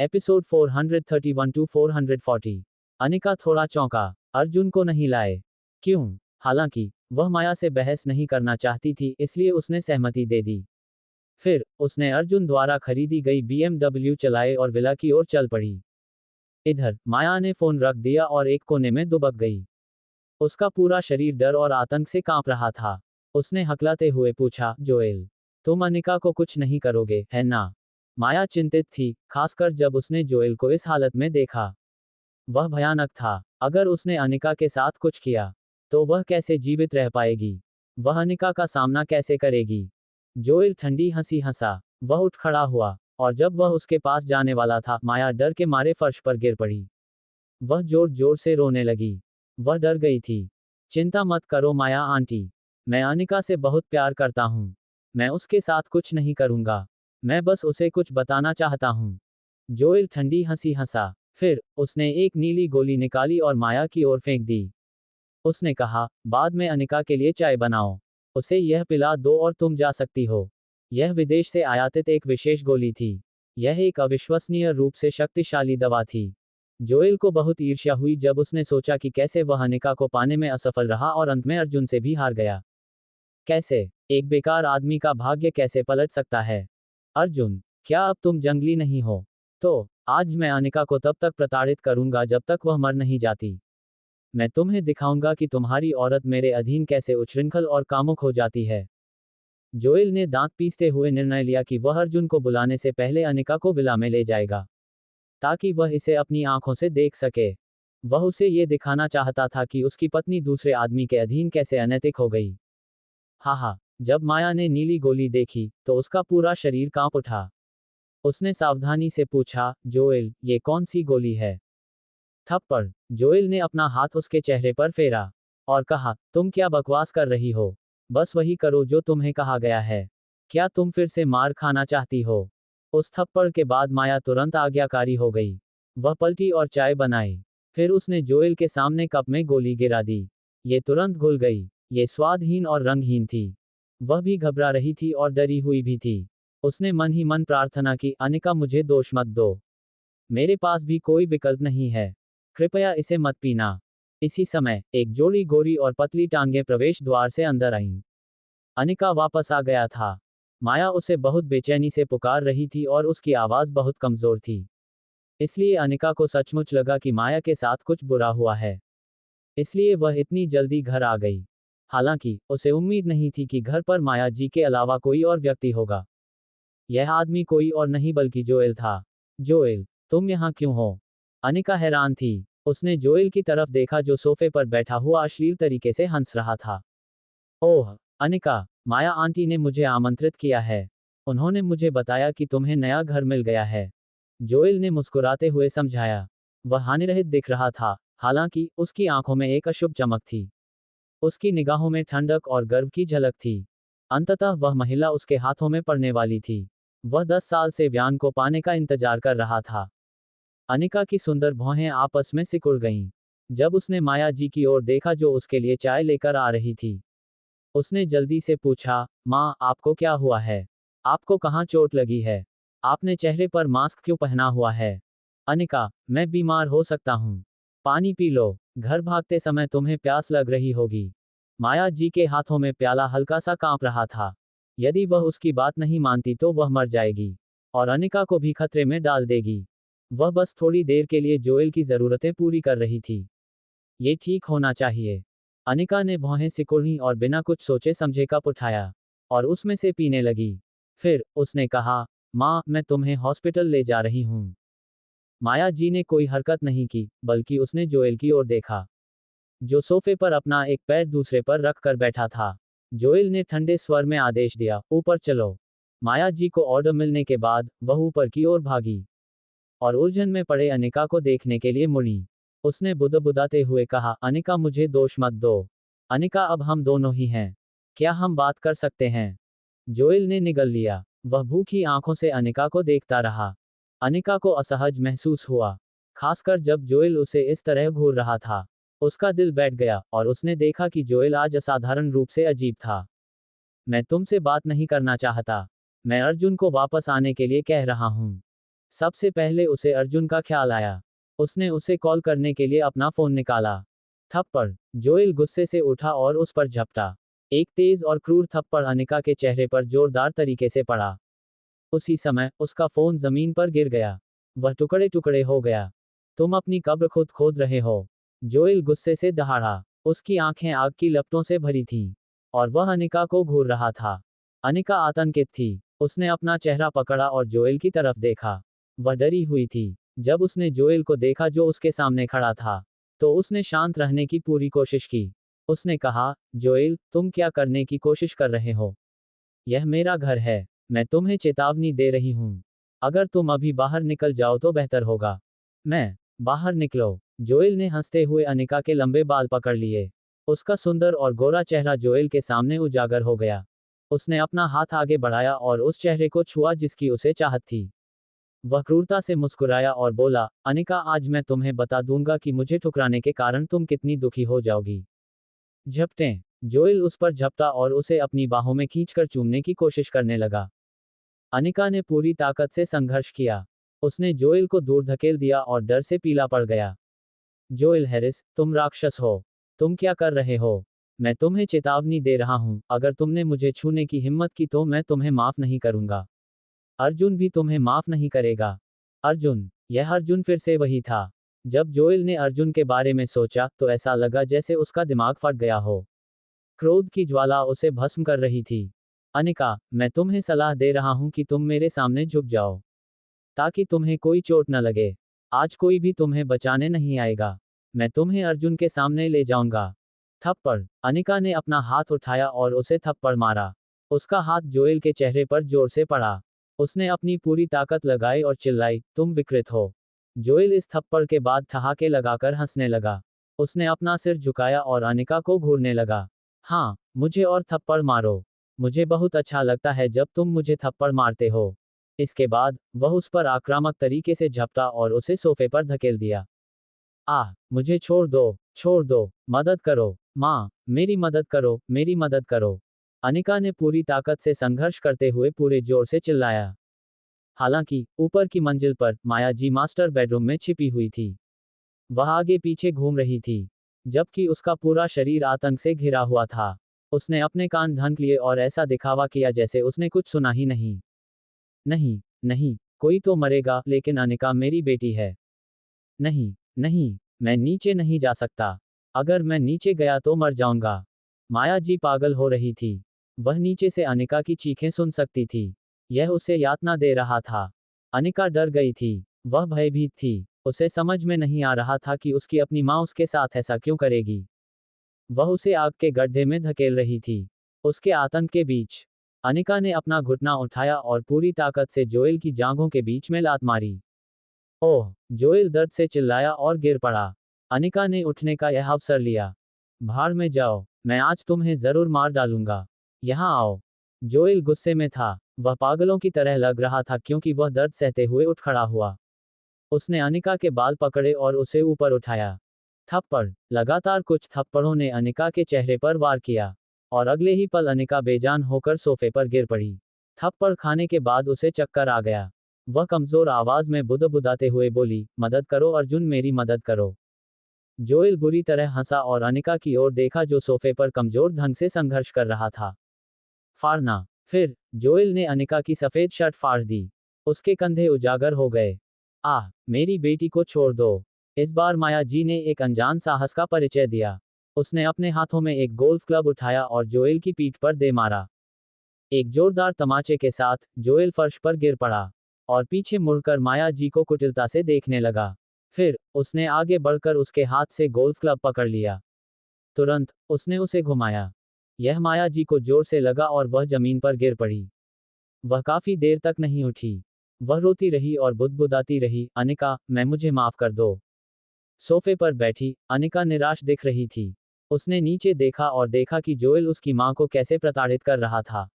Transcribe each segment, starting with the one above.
Episode 431 to 440। Anika थोड़ा चौंका। अर्जुन को नहीं लाए? क्यों? हालांकि वह माया से बहस नहीं करना चाहती थी, इसलिए उसने सहमति दे दी। फिर उसने अर्जुन द्वारा खरीदी गई BMW चलाए और विला की ओर चल पड़ी। इधर माया ने फोन रख दिया और एक कोने में दुबक गई। उसका पूरा शरीर डर और आतंक से कांप रहा था। उसने हकलाते हुए पूछा, जोएल, तुम अनिका को कुछ नहीं करोगे, है ना? माया चिंतित थी, खासकर जब उसने जोएल को इस हालत में देखा। वह भयानक था। अगर उसने अनिका के साथ कुछ किया, तो वह कैसे जीवित रह पाएगी? वह अनिका का सामना कैसे करेगी? जोएल ठंडी हंसी हंसा। वह उठ खड़ा हुआ, और जब वह उसके पास जाने वाला था, माया डर के मारे फर्श पर गिर पड़ी। वह जोर जोर से रोने लगी। वह डर गई थी। चिंता मत करो माया आंटी, मैं अनिका से बहुत प्यार करता हूँ। मैं उसके साथ कुछ नहीं करूँगा। मैं बस उसे कुछ बताना चाहता हूँ। जोएल ठंडी हंसी हंसा। फिर उसने एक नीली गोली निकाली और माया की ओर फेंक दी। उसने कहा, बाद में अनिका के लिए चाय बनाओ। उसे यह पिला दो और तुम जा सकती हो। यह विदेश से आयातित एक विशेष गोली थी। यह एक अविश्वसनीय रूप से शक्तिशाली दवा थी। जोएल को बहुत ईर्ष्या हुई जब उसने सोचा कि कैसे वह अनिका को पाने में असफल रहा और अंत में अर्जुन से भी हार गया। कैसे एक बेकार आदमी का भाग्य कैसे पलट सकता है? अर्जुन, क्या अब तुम जंगली नहीं हो? तो आज मैं अनिका को तब तक प्रताड़ित करूंगा जब तक वह मर नहीं जाती। मैं तुम्हें दिखाऊंगा कि तुम्हारी औरत मेरे अधीन कैसे उच्छृंखल और कामुक हो जाती है। जोएल ने दांत पीसते हुए निर्णय लिया कि वह अर्जुन को बुलाने से पहले अनिका को विला में ले जाएगा, ताकि वह इसे अपनी आंखों से देख सके। वह उसे ये दिखाना चाहता था कि उसकी पत्नी दूसरे आदमी के अधीन कैसे अनैतिक हो गई। हाहा, जब माया ने नीली गोली देखी, तो उसका पूरा शरीर कांप उठा। उसने सावधानी से पूछा, जोएल, ये कौन सी गोली है? थप्पड़। जोएल ने अपना हाथ उसके चेहरे पर फेरा और कहा, तुम क्या बकवास कर रही हो? बस वही करो जो तुम्हें कहा गया है। क्या तुम फिर से मार खाना चाहती हो? उस थप्पड़ के बाद माया तुरंत आज्ञाकारी हो गई। वह पलटी और चाय बनाई। फिर उसने जोएल के सामने कप में गोली गिरा दी। ये तुरंत घुल गई। ये स्वादहीन और रंगहीन थी। वह भी घबरा रही थी और डरी हुई भी थी। उसने मन ही मन प्रार्थना की, अनिका मुझे दोष मत दो। मेरे पास भी कोई विकल्प नहीं है। कृपया इसे मत पीना। इसी समय एक जोड़ी गोरी और पतली टांगें प्रवेश द्वार से अंदर आईं। अनिका वापस आ गया था। माया उसे बहुत बेचैनी से पुकार रही थी और उसकी आवाज बहुत कमजोर थी। इसलिए अनिका को सचमुच लगा कि माया के साथ कुछ बुरा हुआ है। इसलिए वह इतनी जल्दी घर आ गई। हालांकि उसे उम्मीद नहीं थी कि घर पर माया जी के अलावा कोई और व्यक्ति होगा। यह आदमी कोई और नहीं बल्कि जोएल था। जोएल, तुम यहाँ क्यों हो? अनिका हैरान थी। उसने जोएल की तरफ देखा जो सोफे पर बैठा हुआ अश्लील तरीके से हंस रहा था। ओह, अनिका, माया आंटी ने मुझे आमंत्रित किया है। उन्होंने मुझे बताया कि तुम्हें नया घर मिल गया है। जोएल ने मुस्कुराते हुए समझाया। वह हानिरहित दिख रहा था, हालांकि उसकी आंखों में एक अशुभ चमक थी। उसकी निगाहों में ठंडक और गर्व की झलक थी। अंततः वह महिला उसके हाथों में पड़ने वाली थी। वह 10 साल से व्यान को पाने का इंतजार कर रहा था। अनिका की सुंदर भौहें आपस में सिकुड़ गईं। जब उसने माया जी की ओर देखा जो उसके लिए चाय लेकर आ रही थी, उसने जल्दी से पूछा, माँ, आपको क्या हुआ है? आपको कहाँ चोट लगी है? आपने चेहरे पर मास्क क्यों पहना हुआ है? अनिका, मैं बीमार हो सकता हूँ। पानी पी लो। घर भागते समय तुम्हें प्यास लग रही होगी। माया जी के हाथों में प्याला हल्का सा कांप रहा था। यदि वह उसकी बात नहीं मानती तो वह मर जाएगी, और अनिका को भी खतरे में डाल देगी। वह बस थोड़ी देर के लिए जोएल की जरूरतें पूरी कर रही थी। ये ठीक होना चाहिए। अनिका ने भौहें सिकुड़ी और बिना कुछ सोचे समझे कप उठाया और उसमें से पीने लगी। फिर उसने कहा, माँ, मैं तुम्हें हॉस्पिटल ले जा रही हूँ। माया जी ने कोई हरकत नहीं की, बल्कि उसने जोएल की ओर देखा, जो सोफे पर अपना एक पैर दूसरे पर रख कर बैठा था। जोएल ने ठंडे स्वर में आदेश दिया, ऊपर चलो। माया जी को ऑर्डर मिलने के बाद वह ऊपर की ओर भागी और उलझन में पड़े अनिका को देखने के लिए मुड़ी। उसने बुदबुदाते हुए कहा, अनिका मुझे दोष मत दो। अनिका, अब हम दोनों ही हैं। क्या हम बात कर सकते हैं? जोएल ने निगल लिया। वह भूखी आंखों से अनिका को देखता रहा। अनिका को असहज महसूस हुआ, खासकर जब जोएल उसे इस तरह घूर रहा था। उसका दिल बैठ गया और उसने देखा कि जोएल आज असाधारण रूप से अजीब था। मैं तुमसे बात नहीं करना चाहता। मैं अर्जुन को वापस आने के लिए कह रहा हूँ। सबसे पहले उसे अर्जुन का ख्याल आया। उसने उसे कॉल करने के लिए अपना फोन निकाला। थप्पड़। जोएल गुस्से से उठा और उस पर झपटा। एक तेज और क्रूर थप्पड़ अनिका के चेहरे पर जोरदार तरीके से पड़ा। उसी समय उसका फोन जमीन पर गिर गया। वह टुकड़े टुकड़े हो गया। तुम अपनी कब्र खुद खोद रहे हो। जोएल गुस्से से दहाड़ा। उसकी आंखें आग की लपटों से भरी थीं। और वह अनिका को घूर रहा था। अनिका आतंकित थी। उसने अपना चेहरा पकड़ा और जोएल की तरफ देखा। वह डरी हुई थी। जब उसने जोएल को देखा जो उसके सामने खड़ा था, तो उसने शांत रहने की पूरी कोशिश की। उसने कहा, जोएल, तुम क्या करने की कोशिश कर रहे हो? यह मेरा घर है। मैं तुम्हें चेतावनी दे रही हूं। अगर तुम अभी बाहर निकल जाओ तो बेहतर होगा। मैं। बाहर निकलो। जोएल ने हंसते हुए अनिका के लंबे बाल पकड़ लिए। उसका सुंदर और गोरा चेहरा जोएल के सामने उजागर हो गया। उसने अपना हाथ आगे बढ़ाया और उस चेहरे को छुआ जिसकी उसे चाहत थी। वह क्रूरता से मुस्कुराया और बोला, अनिका, आज मैं तुम्हें बता दूंगा कि मुझे ठुकराने के कारण तुम कितनी दुखी हो जाओगी। झपटें। जोएल उस पर झपटा और उसे अपनी बाहों में खींचकर चूमने की कोशिश करने लगा। अनिका ने पूरी ताकत से संघर्ष किया। उसने जोएल को दूर धकेल दिया और डर से पीला पड़ गया। जोएल हैरिस, तुम राक्षस हो। तुम क्या कर रहे हो? मैं तुम्हें चेतावनी दे रहा हूं, अगर तुमने मुझे छूने की हिम्मत की तो मैं तुम्हें माफ नहीं करूंगा। अर्जुन भी तुम्हें माफ नहीं करेगा। अर्जुन। यह अर्जुन फिर से वही था। जब जोएल ने अर्जुन के बारे में सोचा तो ऐसा लगा जैसे उसका दिमाग फट गया हो। क्रोध की ज्वाला उसे भस्म कर रही थी। अनिका, मैं तुम्हें सलाह दे रहा हूं कि तुम मेरे सामने झुक जाओ, ताकि तुम्हें कोई चोट न लगे। आज कोई भी तुम्हें बचाने नहीं आएगा। मैं तुम्हें अर्जुन के सामने ले जाऊंगा। थप्पड़। अनिका ने अपना हाथ उठाया और उसे थप्पड़ मारा। उसका हाथ जोएल के चेहरे पर जोर से पड़ा। उसने अपनी पूरी ताकत लगाई और चिल्लाई, तुम विकृत हो। जोएल इस थप्पड़ के बाद ठहाके लगाकर हंसने लगा। उसने अपना सिर झुकाया और अनिका को घूरने लगा। हाँ, मुझे और थप्पड़ मारो। मुझे बहुत अच्छा लगता है जब तुम मुझे थप्पड़ मारते हो। इसके बाद वह उस पर आक्रामक तरीके से झपटा और उसे सोफे पर धकेल दिया। आह, मुझे छोड़ दो, मदद करो, माँ, मेरी मदद करो, मेरी मदद करो। अनिका ने पूरी ताकत से संघर्ष करते हुए पूरे जोर से चिल्लाया। हालांकि ऊपर की मंजिल पर माया जी मास्टर बेडरूम में छिपी हुई थी। वह आगे पीछे घूम रही थी, जबकि उसका पूरा शरीर आतंक से घिरा हुआ था। उसने अपने कान ढक लिए और ऐसा दिखावा किया जैसे उसने कुछ सुना ही नहीं। नहीं, नहीं, कोई तो मरेगा, लेकिन अनिका मेरी बेटी है। नहीं, नहीं, मैं नीचे नहीं जा सकता। अगर मैं नीचे गया तो मर जाऊंगा। माया जी पागल हो रही थी। वह नीचे से अनिका की चीखें सुन सकती थी। यह उसे यातना दे रहा था। अनिका डर गई थी। वह भयभीत थी। उसे समझ में नहीं आ रहा था कि उसकी अपनी माँ उसके साथ ऐसा क्यों करेगी। वह उसे आग के गड्ढे में धकेल रही थी। उसके आतंक के बीच अनिका ने अपना घुटना उठाया और पूरी ताकत से जोएल की जांघों के बीच में लात मारी। ओह! जोएल दर्द से चिल्लाया और गिर पड़ा। अनिका ने उठने का यह अवसर लिया। भाड़ में जाओ, मैं आज तुम्हें जरूर मार डालूंगा। यहाँ आओ। जोएल गुस्से में था। वह पागलों की तरह लग रहा था क्योंकि वह दर्द सहते हुए उठ खड़ा हुआ। उसने अनिका के बाल पकड़े और उसे ऊपर उठाया। थप्पड़। लगातार कुछ थप्पड़ों ने अनिका के चेहरे पर वार किया। और अगले ही पल अनिका बेजान होकर सोफे पर गिर पड़ी। थप्पड़ खाने के बाद उसे चक्कर आ गया। वह कमजोर आवाज में बुदबुदाते हुए बोली, मदद करो अर्जुन, मेरी मदद करो। जोएल बुरी तरह हंसा और अनिका की ओर देखा जो सोफे पर कमजोर ढंग से संघर्ष कर रहा था। फाड़ना। फिर जोएल ने अनिका की सफेद शर्ट फाड़ दी। उसके कंधे उजागर हो गए। आह, मेरी बेटी को छोड़ दो। इस बार माया जी ने एक अनजान साहस का परिचय दिया। उसने अपने हाथों में एक गोल्फ क्लब उठाया और जोएल की पीठ पर दे मारा। एक जोरदार तमाचे के साथ जोएल फर्श पर गिर पड़ा और पीछे मुड़कर माया जी को कुटिलता से देखने लगा। फिर उसने आगे बढ़कर उसके हाथ से गोल्फ क्लब पकड़ लिया। तुरंत उसने उसे घुमाया। यह माया जी को जोर से लगा और वह जमीन पर गिर पड़ी। वह काफी देर तक नहीं उठी। वह रोती रही और बुदबुदाती रही, अनिका, मैं, मुझे माफ कर दो। सोफे पर बैठी अनिका निराश दिख रही थी। उसने नीचे देखा और देखा कि जोएल उसकी मां को कैसे प्रताड़ित कर रहा था।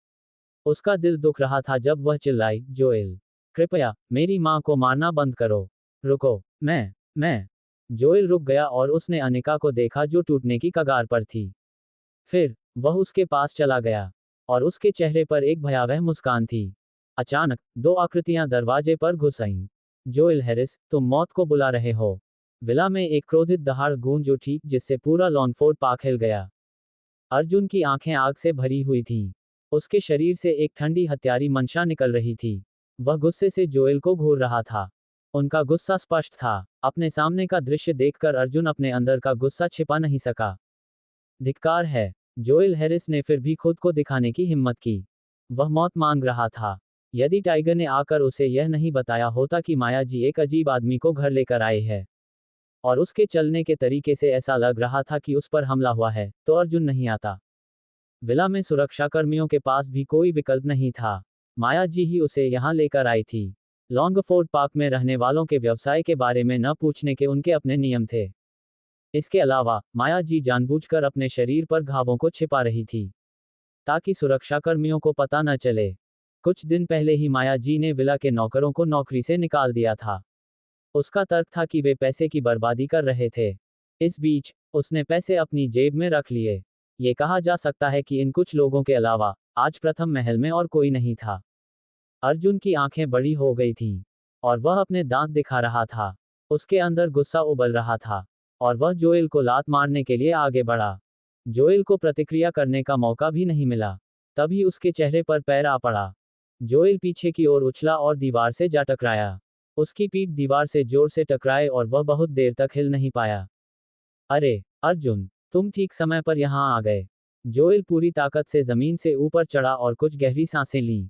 उसका दिल दुख रहा था जब वह चिल्लाई, जोएल, कृपया मेरी मां को मारना बंद करो। रुको, मैं। जोएल रुक गया और उसने अनिका को देखा जो टूटने की कगार पर थी। फिर वह उसके पास चला गया और उसके चेहरे पर एक भयावह मुस्कान थी। अचानक दो आकृतियां दरवाजे पर घुस आईं। जोएल हैरिस, तुम मौत को बुला रहे हो। विला में एक क्रोधित दहाड़ गूंज उठी जिससे पूरा लॉन्गफोर्ड पार्क हिल गया। अर्जुन की आंखें आग से भरी हुई थीं। उसके शरीर से एक ठंडी हत्यारी मंशा निकल रही थी। वह गुस्से से जोएल को घूर रहा था। उनका गुस्सा स्पष्ट था। अपने सामने का दृश्य देखकर अर्जुन अपने अंदर का गुस्सा छिपा नहीं सका। धिक्कार है। जोएल हैरिस ने फिर भी खुद को दिखाने की हिम्मत की। वह मौत मांग रहा था। यदि टाइगर ने आकर उसे यह नहीं बताया होता कि माया जी एक अजीब आदमी को घर लेकर आए हैं और उसके चलने के तरीके से ऐसा लग रहा था कि उस पर हमला हुआ है, तो अर्जुन नहीं आता। विला में सुरक्षाकर्मियों के पास भी कोई विकल्प नहीं था। माया जी ही उसे यहाँ लेकर आई थी। लॉन्गफोर्ड पार्क में रहने वालों के व्यवसाय के बारे में न पूछने के उनके अपने नियम थे। इसके अलावा माया जी जानबूझकर अपने शरीर पर घावों को छिपा रही थी ताकि सुरक्षाकर्मियों को पता न चले। कुछ दिन पहले ही माया जी ने विला के नौकरों को नौकरी से निकाल दिया था। उसका तर्क था कि वे पैसे की बर्बादी कर रहे थे। इस बीच उसने पैसे अपनी जेब में रख लिए। ये कहा जा सकता है कि इन कुछ लोगों के अलावा आज प्रथम महल में और कोई नहीं था। अर्जुन की आंखें बड़ी हो गई थीं और वह अपने दांत दिखा रहा था। उसके अंदर गुस्सा उबल रहा था और वह जोएल को लात मारने के लिए आगे बढ़ा। जोएल को प्रतिक्रिया करने का मौका भी नहीं मिला। तभी उसके चेहरे पर पैर आ पड़ा। जोएल पीछे की ओर उछला और दीवार से जा टकराया। उसकी पीठ दीवार से जोर से टकराए और वह बहुत देर तक हिल नहीं पाया। अरे अर्जुन, तुम ठीक समय पर यहां आ गए। जोएल पूरी ताकत से जमीन से ऊपर चढ़ा और कुछ गहरी सांसें लीं।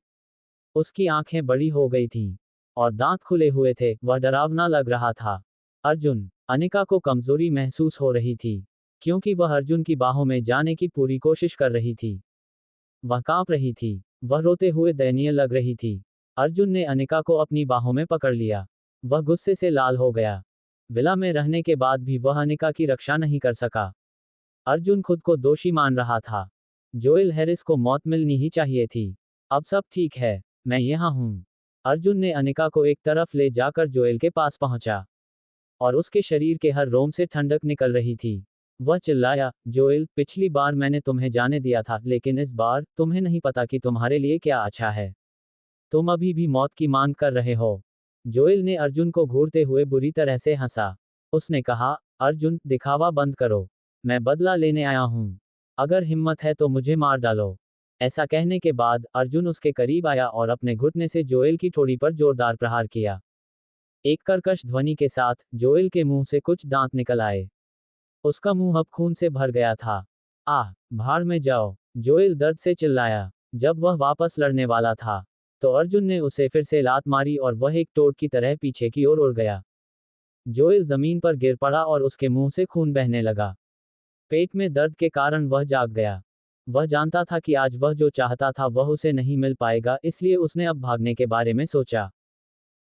उसकी आंखें बड़ी हो गई थीं और दांत खुले हुए थे। वह डरावना लग रहा था। अर्जुन, अनिका को कमजोरी महसूस हो रही थी क्योंकि वह अर्जुन की बाहों में जाने की पूरी कोशिश कर रही थी। वह कांप रही थी। वह रोते हुए दयनीय लग रही थी। अर्जुन ने अनिका को अपनी बाहों में पकड़ लिया। वह गुस्से से लाल हो गया। विला में रहने के बाद भी वह अनिका की रक्षा नहीं कर सका। अर्जुन खुद को दोषी मान रहा था। जोएल हैरिस को मौत मिलनी ही चाहिए थी। अब सब ठीक है, मैं यहाँ हूँ। अर्जुन ने अनिका को एक तरफ ले जाकर जोएल के पास पहुंचा और उसके शरीर के हर रोम से ठंडक निकल रही थी। वह चिल्लाया, जोएल, पिछली बार मैंने तुम्हें जाने दिया था, लेकिन इस बार तुम्हें नहीं पता कि तुम्हारे लिए क्या अच्छा है। तुम अभी भी मौत की मांग कर रहे हो। जोएल ने अर्जुन को घूरते हुए बुरी तरह से हंसा। उसने कहा, अर्जुन, दिखावा बंद करो। मैं बदला लेने आया हूं। अगर हिम्मत है तो मुझे मार डालो। ऐसा कहने के बाद अर्जुन उसके करीब आया और अपने घुटने से जोएल की ठोड़ी पर जोरदार प्रहार किया। एक कर्कश ध्वनि के साथ जोएल के मुंह से कुछ दांत निकल आए। उसका मुंह अब खून से भर गया था। आह, भाड़ में जाओ, जोएल दर्द से चिल्लाया। जब वह वापस लड़ने वाला था तो अर्जुन ने उसे फिर से लात मारी और वह एक टोड की तरह पीछे की ओर उड़ गया। जोएल जमीन पर गिर पड़ा और उसके मुंह से खून बहने लगा। पेट में दर्द के कारण वह जाग गया। वह जानता था कि आज वह जो चाहता था वह उसे नहीं मिल पाएगा, इसलिए उसने अब भागने के बारे में सोचा।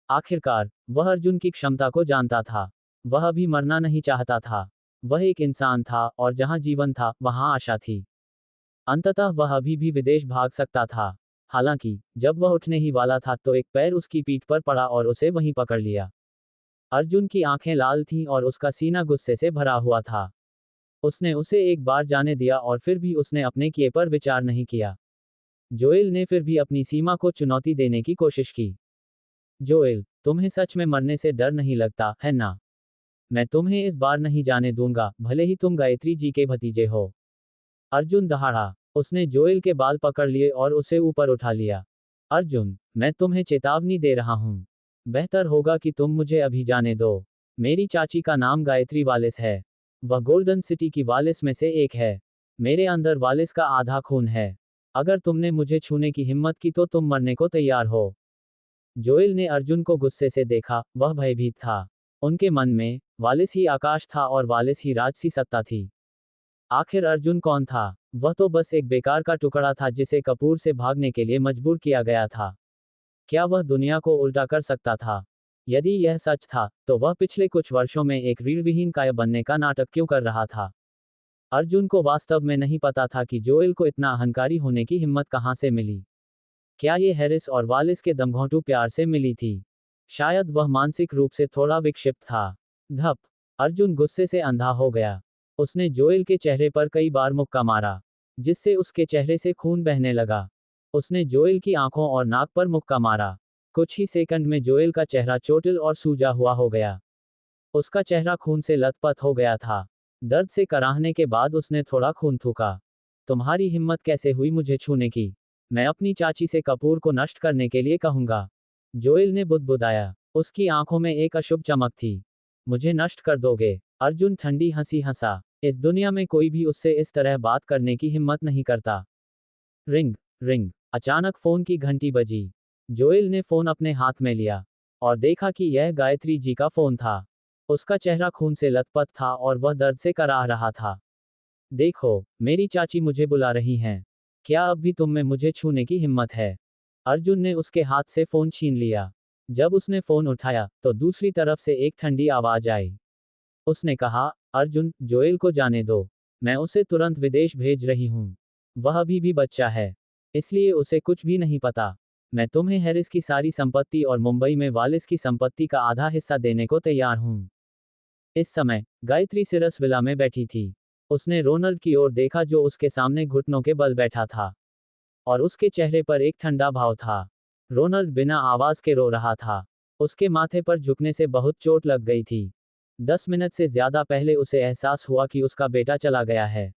आखिरकार वह अर्जुन की क्षमता को जानता था। वह अभी मरना नहीं चाहता था। वह एक इंसान था और जहां जीवन था वहां आशा थी। अंततः वह अभी भी विदेश भाग सकता था। हालांकि जब वह उठने ही वाला था तो एक पैर उसकी पीठ पर पड़ा और उसे वहीं पकड़ लिया। अर्जुन की आंखें लाल थीं और उसका सीना गुस्से से भरा हुआ था। उसने उसे एक बार जाने दिया और फिर भी उसने अपने किए पर विचार नहीं किया। जोएल ने फिर भी अपनी सीमा को चुनौती देने की कोशिश की। जोएल, तुम्हें सच में मरने से डर नहीं लगता, है ना? मैं तुम्हें इस बार नहीं जाने दूंगा, भले ही तुम गायत्री जी के भतीजे हो। अर्जुन दहाड़ा। उसने जोएल के बाल पकड़ लिए और उसे ऊपर उठा लिया। अर्जुन, मैं तुम्हें चेतावनी दे रहा हूं। बेहतर होगा कि तुम मुझे अभी जाने दो। मेरी चाची का नाम गायत्री वालिस है। वह गोल्डन सिटी की वालिस में से एक है। मेरे अंदर वालिस का आधा खून है। अगर तुमने मुझे छूने की हिम्मत की तो तुम मरने को तैयार हो। जोएल ने अर्जुन को गुस्से से देखा। वह भयभीत था। उनके मन में वालिस ही आकाश था और वालिस ही राजसी सत्ता थी। आखिर अर्जुन कौन था? वह तो बस एक बेकार का टुकड़ा था जिसे कपूर से भागने के लिए मजबूर किया गया था। क्या वह दुनिया को उल्टा कर सकता था? यदि यह सच था तो वह पिछले कुछ वर्षों में एक रीढ़विहीन काया बनने का नाटक क्यों कर रहा था? अर्जुन को वास्तव में नहीं पता था कि जोएल को इतना अहंकारी होने की हिम्मत कहां से मिली। क्या ये हैरिस और वालिस के दमघोंटू प्यार से मिली थी? शायद वह मानसिक रूप से थोड़ा विक्षिप्त था। धप। अर्जुन गुस्से से अंधा हो गया। उसने जोएल के चेहरे पर कई बार मुक्का मारा जिससे उसके चेहरे से खून बहने लगा। उसने जोएल की आंखों और नाक पर मुक्का मारा कुछ ही सेकंड में जोएल का चेहरा चोटिल और सूजा हुआ हो गया। उसका चेहरा खून से लथपथ हो गया था। दर्द से कराहने के बाद उसने थोड़ा खून थूका। तुम्हारी हिम्मत कैसे हुई मुझे छूने की? मैं अपनी चाची से कपूर को नष्ट करने के लिए कहूंगा। जोएल ने बुदबुदाया। उसकी आंखों में एक अशुभ चमक थी। मुझे नष्ट कर दोगे? अर्जुन ठंडी हंसी हंसा। इस दुनिया में कोई भी उससे इस तरह बात करने की हिम्मत नहीं करता। Ring ring. अचानक फोन की घंटी बजी। जोएल ने फोन अपने हाथ में लिया और देखा कि यह गायत्री जी का फोन था। उसका चेहरा खून से लथपथ था और वह दर्द से कराह रहा था। देखो, मेरी चाची मुझे बुला रही हैं। क्या अब भी तुम में मुझे छूने की हिम्मत है? अर्जुन ने उसके हाथ से फोन छीन लिया। जब उसने फोन उठाया तो दूसरी तरफ से एक ठंडी आवाज आई। उसने कहा, अर्जुन, जोएल को जाने दो। मैं उसे तुरंत विदेश भेज रही हूँ। वह अभी भी बच्चा है, इसलिए उसे कुछ भी नहीं पता। मैं तुम्हें हैरिस की सारी संपत्ति और मुंबई में वालिस की संपत्ति का आधा हिस्सा देने को तैयार हूँ। इस समय गायत्री सिरस विला में बैठी थी। उसने रोनाल्ड की ओर देखा जो उसके सामने घुटनों के बल बैठा था और उसके चेहरे पर एक ठंडा भाव था। रोनाल्ड बिना आवाज के रो रहा था। उसके माथे पर झुकने से बहुत चोट लग गई थी। 10 मिनट से ज्यादा पहले उसे एहसास हुआ कि उसका बेटा चला गया है।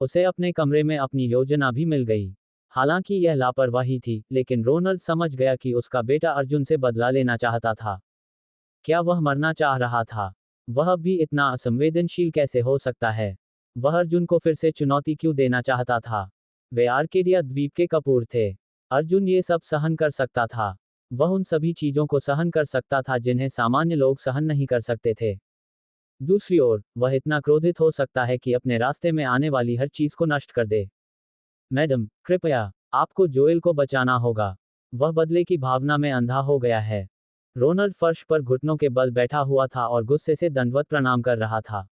उसे अपने कमरे में अपनी योजना भी मिल गई। हालांकि यह लापरवाही थी, लेकिन रोनाल्ड समझ गया कि उसका बेटा अर्जुन से बदला लेना चाहता था। क्या वह मरना चाह रहा था? वह अब भी इतना असंवेदनशील कैसे हो सकता है? वह अर्जुन को फिर से चुनौती क्यों देना चाहता था? वे आर्केडिया द्वीप के कपूर थे। अर्जुन ये सब सहन कर सकता था। वह उन सभी चीजों को सहन कर सकता था जिन्हें सामान्य लोग सहन नहीं कर सकते थे। दूसरी ओर, वह इतना क्रोधित हो सकता है कि अपने रास्ते में आने वाली हर चीज को नष्ट कर दे। मैडम, कृपया, आपको जोएल को बचाना होगा। वह बदले की भावना में अंधा हो गया है। रोनाल्ड फर्श पर घुटनों के बल बैठा हुआ था और गुस्से से दंडवत प्रणाम कर रहा था।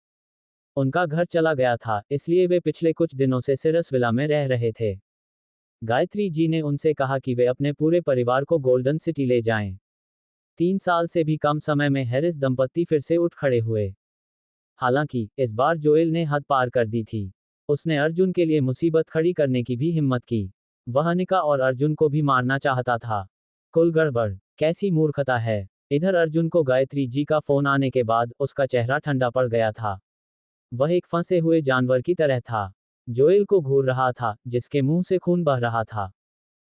उनका घर चला गया था, इसलिए वे पिछले कुछ दिनों से सिरस विला में रह रहे थे। गायत्री जी ने उनसे कहा कि वे अपने पूरे परिवार को गोल्डन सिटी ले जाएं। 3 साल से भी कम समय में हैरिस दंपत्ति फिर से उठ खड़े हुए। हालांकि इस बार जोएल ने हद पार कर दी थी। उसने अर्जुन के लिए मुसीबत खड़ी करने की भी हिम्मत की। वह अनिका और अर्जुन को भी मारना चाहता था। कुल गड़बड़। कैसी मूर्खता है। इधर अर्जुन को गायत्री जी का फोन आने के बाद उसका चेहरा ठंडा पड़ गया था। वह एक फंसे हुए जानवर की तरह था। जोएल को घूर रहा था, जिसके मुंह से खून बह रहा था।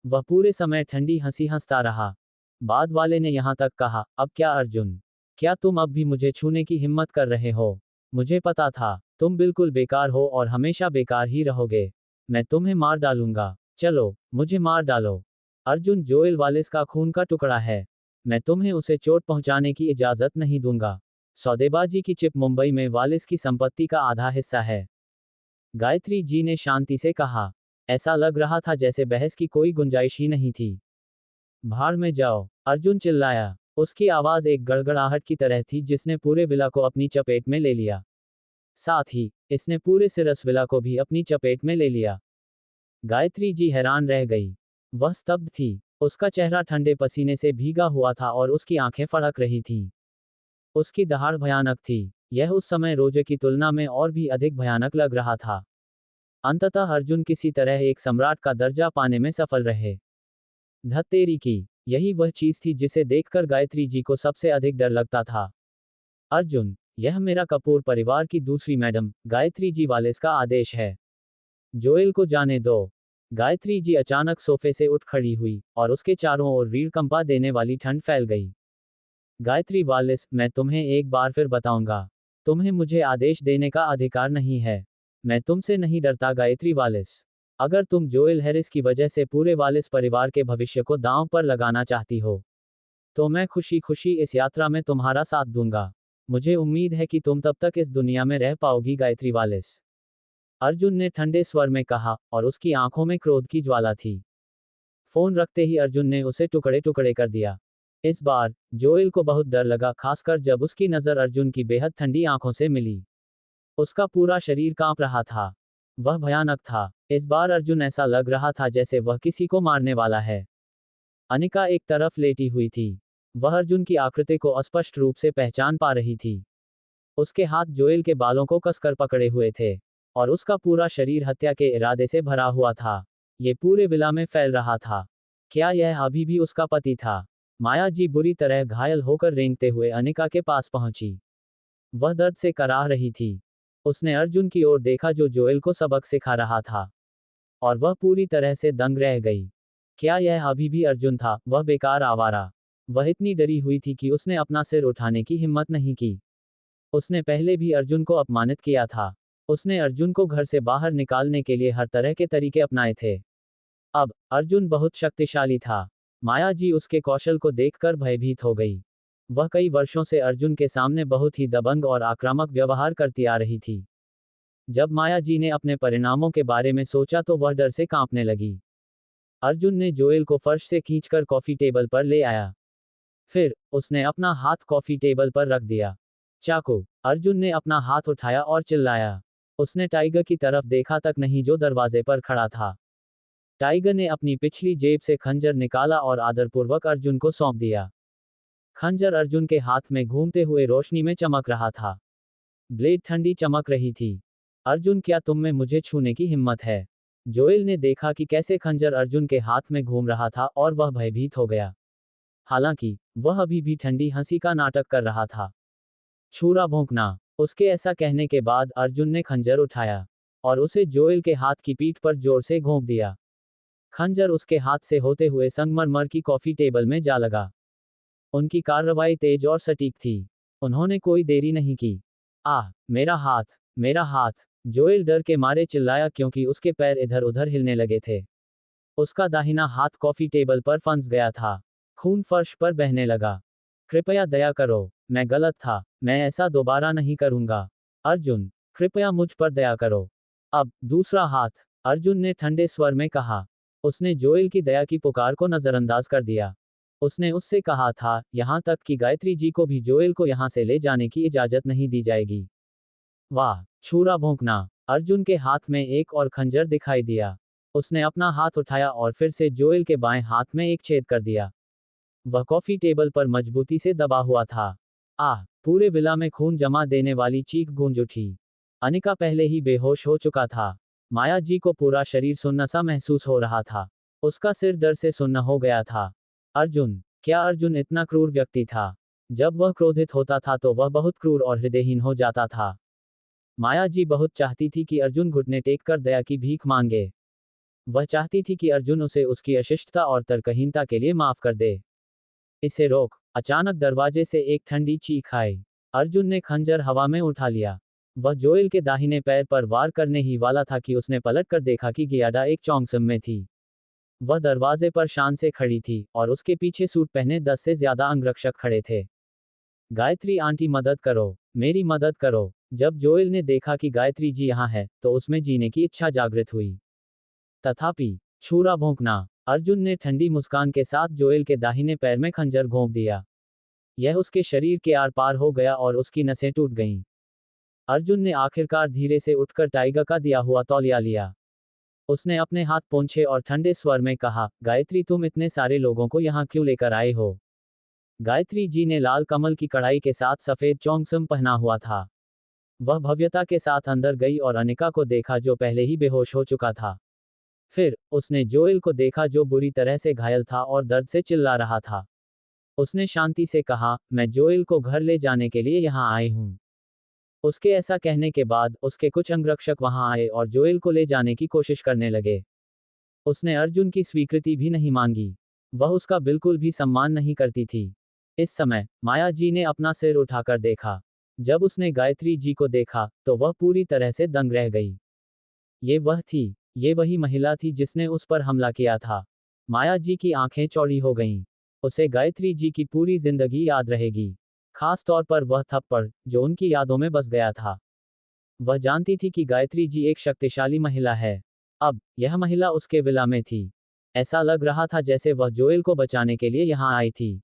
वह पूरे समय ठंडी हंसी हंसता रहा। बाद वाले ने यहां तक कहा, अब क्या अर्जुन? क्या तुम अब भी मुझे छूने की हिम्मत कर रहे हो? मुझे पता था, तुम बिल्कुल बेकार हो और हमेशा बेकार ही रहोगे। मैं तुम्हें मार डालूंगा। चलो, मुझे मार डालो। अर्जुन जोएल वालिस का खून का टुकड़ा है। मैं तुम्हें उसे चोट पहुंचाने की इजाजत नहीं दूंगा। सौदेबाजी की चिप मुंबई में वालिस की संपत्ति का आधा हिस्सा है। गायत्री जी ने शांति से कहा। ऐसा लग रहा था जैसे बहस की कोई गुंजाइश ही नहीं थी। भाड़ में जाओ, अर्जुन चिल्लाया। उसकी आवाज एक गड़गड़ाहट की तरह थी जिसने पूरे विला को अपनी चपेट में ले लिया। साथ ही इसने पूरे सिरस विला को भी अपनी चपेट में ले लिया। गायत्री जी हैरान रह गई। वह स्तब्ध थी। उसका चेहरा ठंडे पसीने से भीगा हुआ था और उसकी आंखें फड़क रही थीं। उसकी दहाड़ भयानक थी। यह उस समय रोजे की तुलना में और भी अधिक भयानक लग रहा था। अंततः अर्जुन किसी तरह एक सम्राट का दर्जा पाने में सफल रहे। धत्तेरी की, यही वह चीज थी जिसे देखकर गायत्री जी को सबसे अधिक डर लगता था। अर्जुन, यह मेरा कपूर परिवार की दूसरी मैडम, गायत्री जी वालिस का आदेश है। जोएल को जाने दो। गायत्री जी अचानक सोफे से उठ खड़ी हुई और उसके चारों ओर रीढ़ कंपा देने वाली ठंड फैल गई। गायत्री वालिस, मैं तुम्हें एक बार फिर बताऊंगा, तुम्हें मुझे आदेश देने का अधिकार नहीं है। मैं तुमसे नहीं डरता गायत्री वालिस। अगर तुम जोएल हैरिस की वजह से पूरे वालिस परिवार के भविष्य को दांव पर लगाना चाहती हो, तो मैं खुशी खुशी इस यात्रा में तुम्हारा साथ दूंगा। मुझे उम्मीद है कि तुम तब तक इस दुनिया में रह पाओगी गायत्री वालिस। अर्जुन ने ठंडे स्वर में कहा और उसकी आंखों में क्रोध की ज्वाला थी। फोन रखते ही अर्जुन ने उसे टुकड़े टुकड़े कर दिया। इस बार जोएल को बहुत डर लगा, खासकर जब उसकी नजर अर्जुन की बेहद ठंडी आंखों से मिली। उसका पूरा शरीर कांप रहा था। वह भयानक था। इस बार अर्जुन ऐसा लग रहा था जैसे वह किसी को मारने वाला है। अनिका एक तरफ लेटी हुई थी। वह अर्जुन की आकृति को अस्पष्ट रूप से पहचान पा रही थी। उसके हाथ जोएल के बालों को कसकर पकड़े हुए थे और उसका पूरा शरीर हत्या के इरादे से भरा हुआ था। ये पूरे विला में फैल रहा था। क्या यह अभी भी उसका पति था? माया जी बुरी तरह घायल होकर रेंगते हुए अनिका के पास पहुंची। वह दर्द से कराह रही थी। उसने अर्जुन की ओर देखा जो जोएल को सबक सिखा रहा था, और वह पूरी तरह से दंग रह गई। क्या यह अभी भी अर्जुन था, वह बेकार आवारा? वह इतनी डरी हुई थी कि उसने अपना सिर उठाने की हिम्मत नहीं की। उसने पहले भी अर्जुन को अपमानित किया था। उसने अर्जुन को घर से बाहर निकालने के लिए हर तरह के तरीके अपनाए थे। अब अर्जुन बहुत शक्तिशाली था। माया जी उसके कौशल को देखकर भयभीत हो गई। वह कई वर्षों से अर्जुन के सामने बहुत ही दबंग और आक्रामक व्यवहार करती आ रही थी। जब माया जी ने अपने परिणामों के बारे में सोचा तो वह डर से कांपने लगी। अर्जुन ने जोएल को फर्श से खींचकर कॉफी टेबल पर ले आया। फिर उसने अपना हाथ कॉफी टेबल पर रख दिया। चाकू। अर्जुन ने अपना हाथ उठाया और चिल्लाया। उसने टाइगर की तरफ देखा तक नहीं जो दरवाजे पर खड़ा था। टाइगर ने अपनी पिछली जेब से खंजर निकाला और आदरपूर्वक अर्जुन को सौंप दिया। खंजर अर्जुन के हाथ में घूमते हुए रोशनी में चमक रहा था। ब्लेड ठंडी चमक रही थी। अर्जुन, क्या तुम में मुझे छूने की हिम्मत है? जोएल ने देखा कि कैसे खंजर अर्जुन के हाथ में घूम रहा था और वह भयभीत हो गया। हालांकि वह अभी भी ठंडी हंसी का नाटक कर रहा था। छुरा भोंकना। उसके ऐसा कहने के बाद अर्जुन ने खंजर उठाया और उसे जोएल के हाथ की पीठ पर जोर से घोंप दिया। खंजर उसके हाथ से होते हुए संगमरमर की कॉफी टेबल में जा लगा। उनकी कार्रवाई तेज और सटीक थी। उन्होंने कोई देरी नहीं की। आह, मेरा हाथ, मेरा हाथ! जोएल डर के मारे चिल्लाया क्योंकि उसके पैर इधर उधर हिलने लगे थे। उसका दाहिना हाथ कॉफी टेबल पर फंस गया था। खून फर्श पर बहने लगा। कृपया दया करो, मैं गलत था, मैं ऐसा दोबारा नहीं करूंगा। अर्जुन, कृपया मुझ पर दया करो। अब दूसरा हाथ, अर्जुन ने ठंडे स्वर में कहा। उसने जोएल की दया की पुकार को नजरअंदाज कर दिया। उसने उससे कहा था, यहां तक कि गायत्री जी को भी जोएल को यहां से ले जाने की इजाजत नहीं दी जाएगी। वाह! छुरा भोंकना। अर्जुन के हाथ में एक और खंजर दिखाई दिया। उसने अपना हाथ उठाया और फिर से जोएल के बाएं हाथ में एक छेद कर दिया। वह कॉफी टेबल पर मजबूती से दबा हुआ था। आह! पूरे विला में खून जमा देने वाली चीख गूंज उठी। अनिका पहले ही बेहोश हो चुका था। माया जी को पूरा शरीर सुन्न सा महसूस हो रहा था। उसका सिर डर से सुन्न हो गया था। अर्जुन, क्या अर्जुन इतना क्रूर व्यक्ति था? जब वह क्रोधित होता था तो वह बहुत क्रूर और हृदयहीन हो जाता था। माया जी बहुत चाहती थी कि अर्जुन घुटने टेक कर दया की भीख मांगे। वह चाहती थी कि अर्जुन उसे उसकी अशिष्टता और तर्कहीनता के लिए माफ कर दे। इसे रोक। अचानक दरवाजे से एक ठंडी चीख आई। अर्जुन ने खंजर हवा में उठा लिया। वह जोएल के दाहिने पैर पर वार करने ही वाला था कि उसने पलटकर देखा कि गियाडा एक चौंगसम में थी। वह दरवाजे पर शान से खड़ी थी और उसके पीछे सूट पहने 10 से ज्यादा अंगरक्षक खड़े थे। गायत्री आंटी, मदद करो, मेरी मदद करो। जब जोएल ने देखा कि गायत्री जी यहाँ है तो उसमें जीने की इच्छा जागृत हुई। तथापि छुरा भोंकना। अर्जुन ने ठंडी मुस्कान के साथ जोएल के दाहिने पैर में खंजर घोंप दिया। यह उसके शरीर के आर पार हो गया और उसकी नसें टूट गईं। अर्जुन ने आखिरकार धीरे से उठकर टाइगर का दिया हुआ तौलिया लिया। उसने अपने हाथ पोंछे और ठंडे स्वर में कहा, गायत्री, तुम इतने सारे लोगों को यहाँ क्यों लेकर आए हो? गायत्री जी ने लाल कमल की कढ़ाई के साथ सफेद चौंगसम पहना हुआ था। वह भव्यता के साथ अंदर गई और अनिका को देखा जो पहले ही बेहोश हो चुका था। फिर उसने जोएल को देखा जो बुरी तरह से घायल था और दर्द से चिल्ला रहा था। उसने शांति से कहा, मैं जोएल को घर ले जाने के लिए यहाँ आई हूँ। उसके ऐसा कहने के बाद उसके कुछ अंगरक्षक वहां आए और जोएल को ले जाने की कोशिश करने लगे। उसने अर्जुन की स्वीकृति भी नहीं मांगी। वह उसका बिल्कुल भी सम्मान नहीं करती थी। इस समय माया जी ने अपना सिर उठाकर देखा। जब उसने गायत्री जी को देखा तो वह पूरी तरह से दंग रह गई। ये वही महिला थी जिसने उस पर हमला किया था। माया जी की आंखें चौड़ी हो गईं। उसे गायत्री जी की पूरी जिंदगी याद रहेगी, खास तौर पर वह थप्पड़ जो उनकी यादों में बस गया था। वह जानती थी कि गायत्री जी एक शक्तिशाली महिला है। अब यह महिला उसके विला में थी। ऐसा लग रहा था जैसे वह जोएल को बचाने के लिए यहाँ आई थी।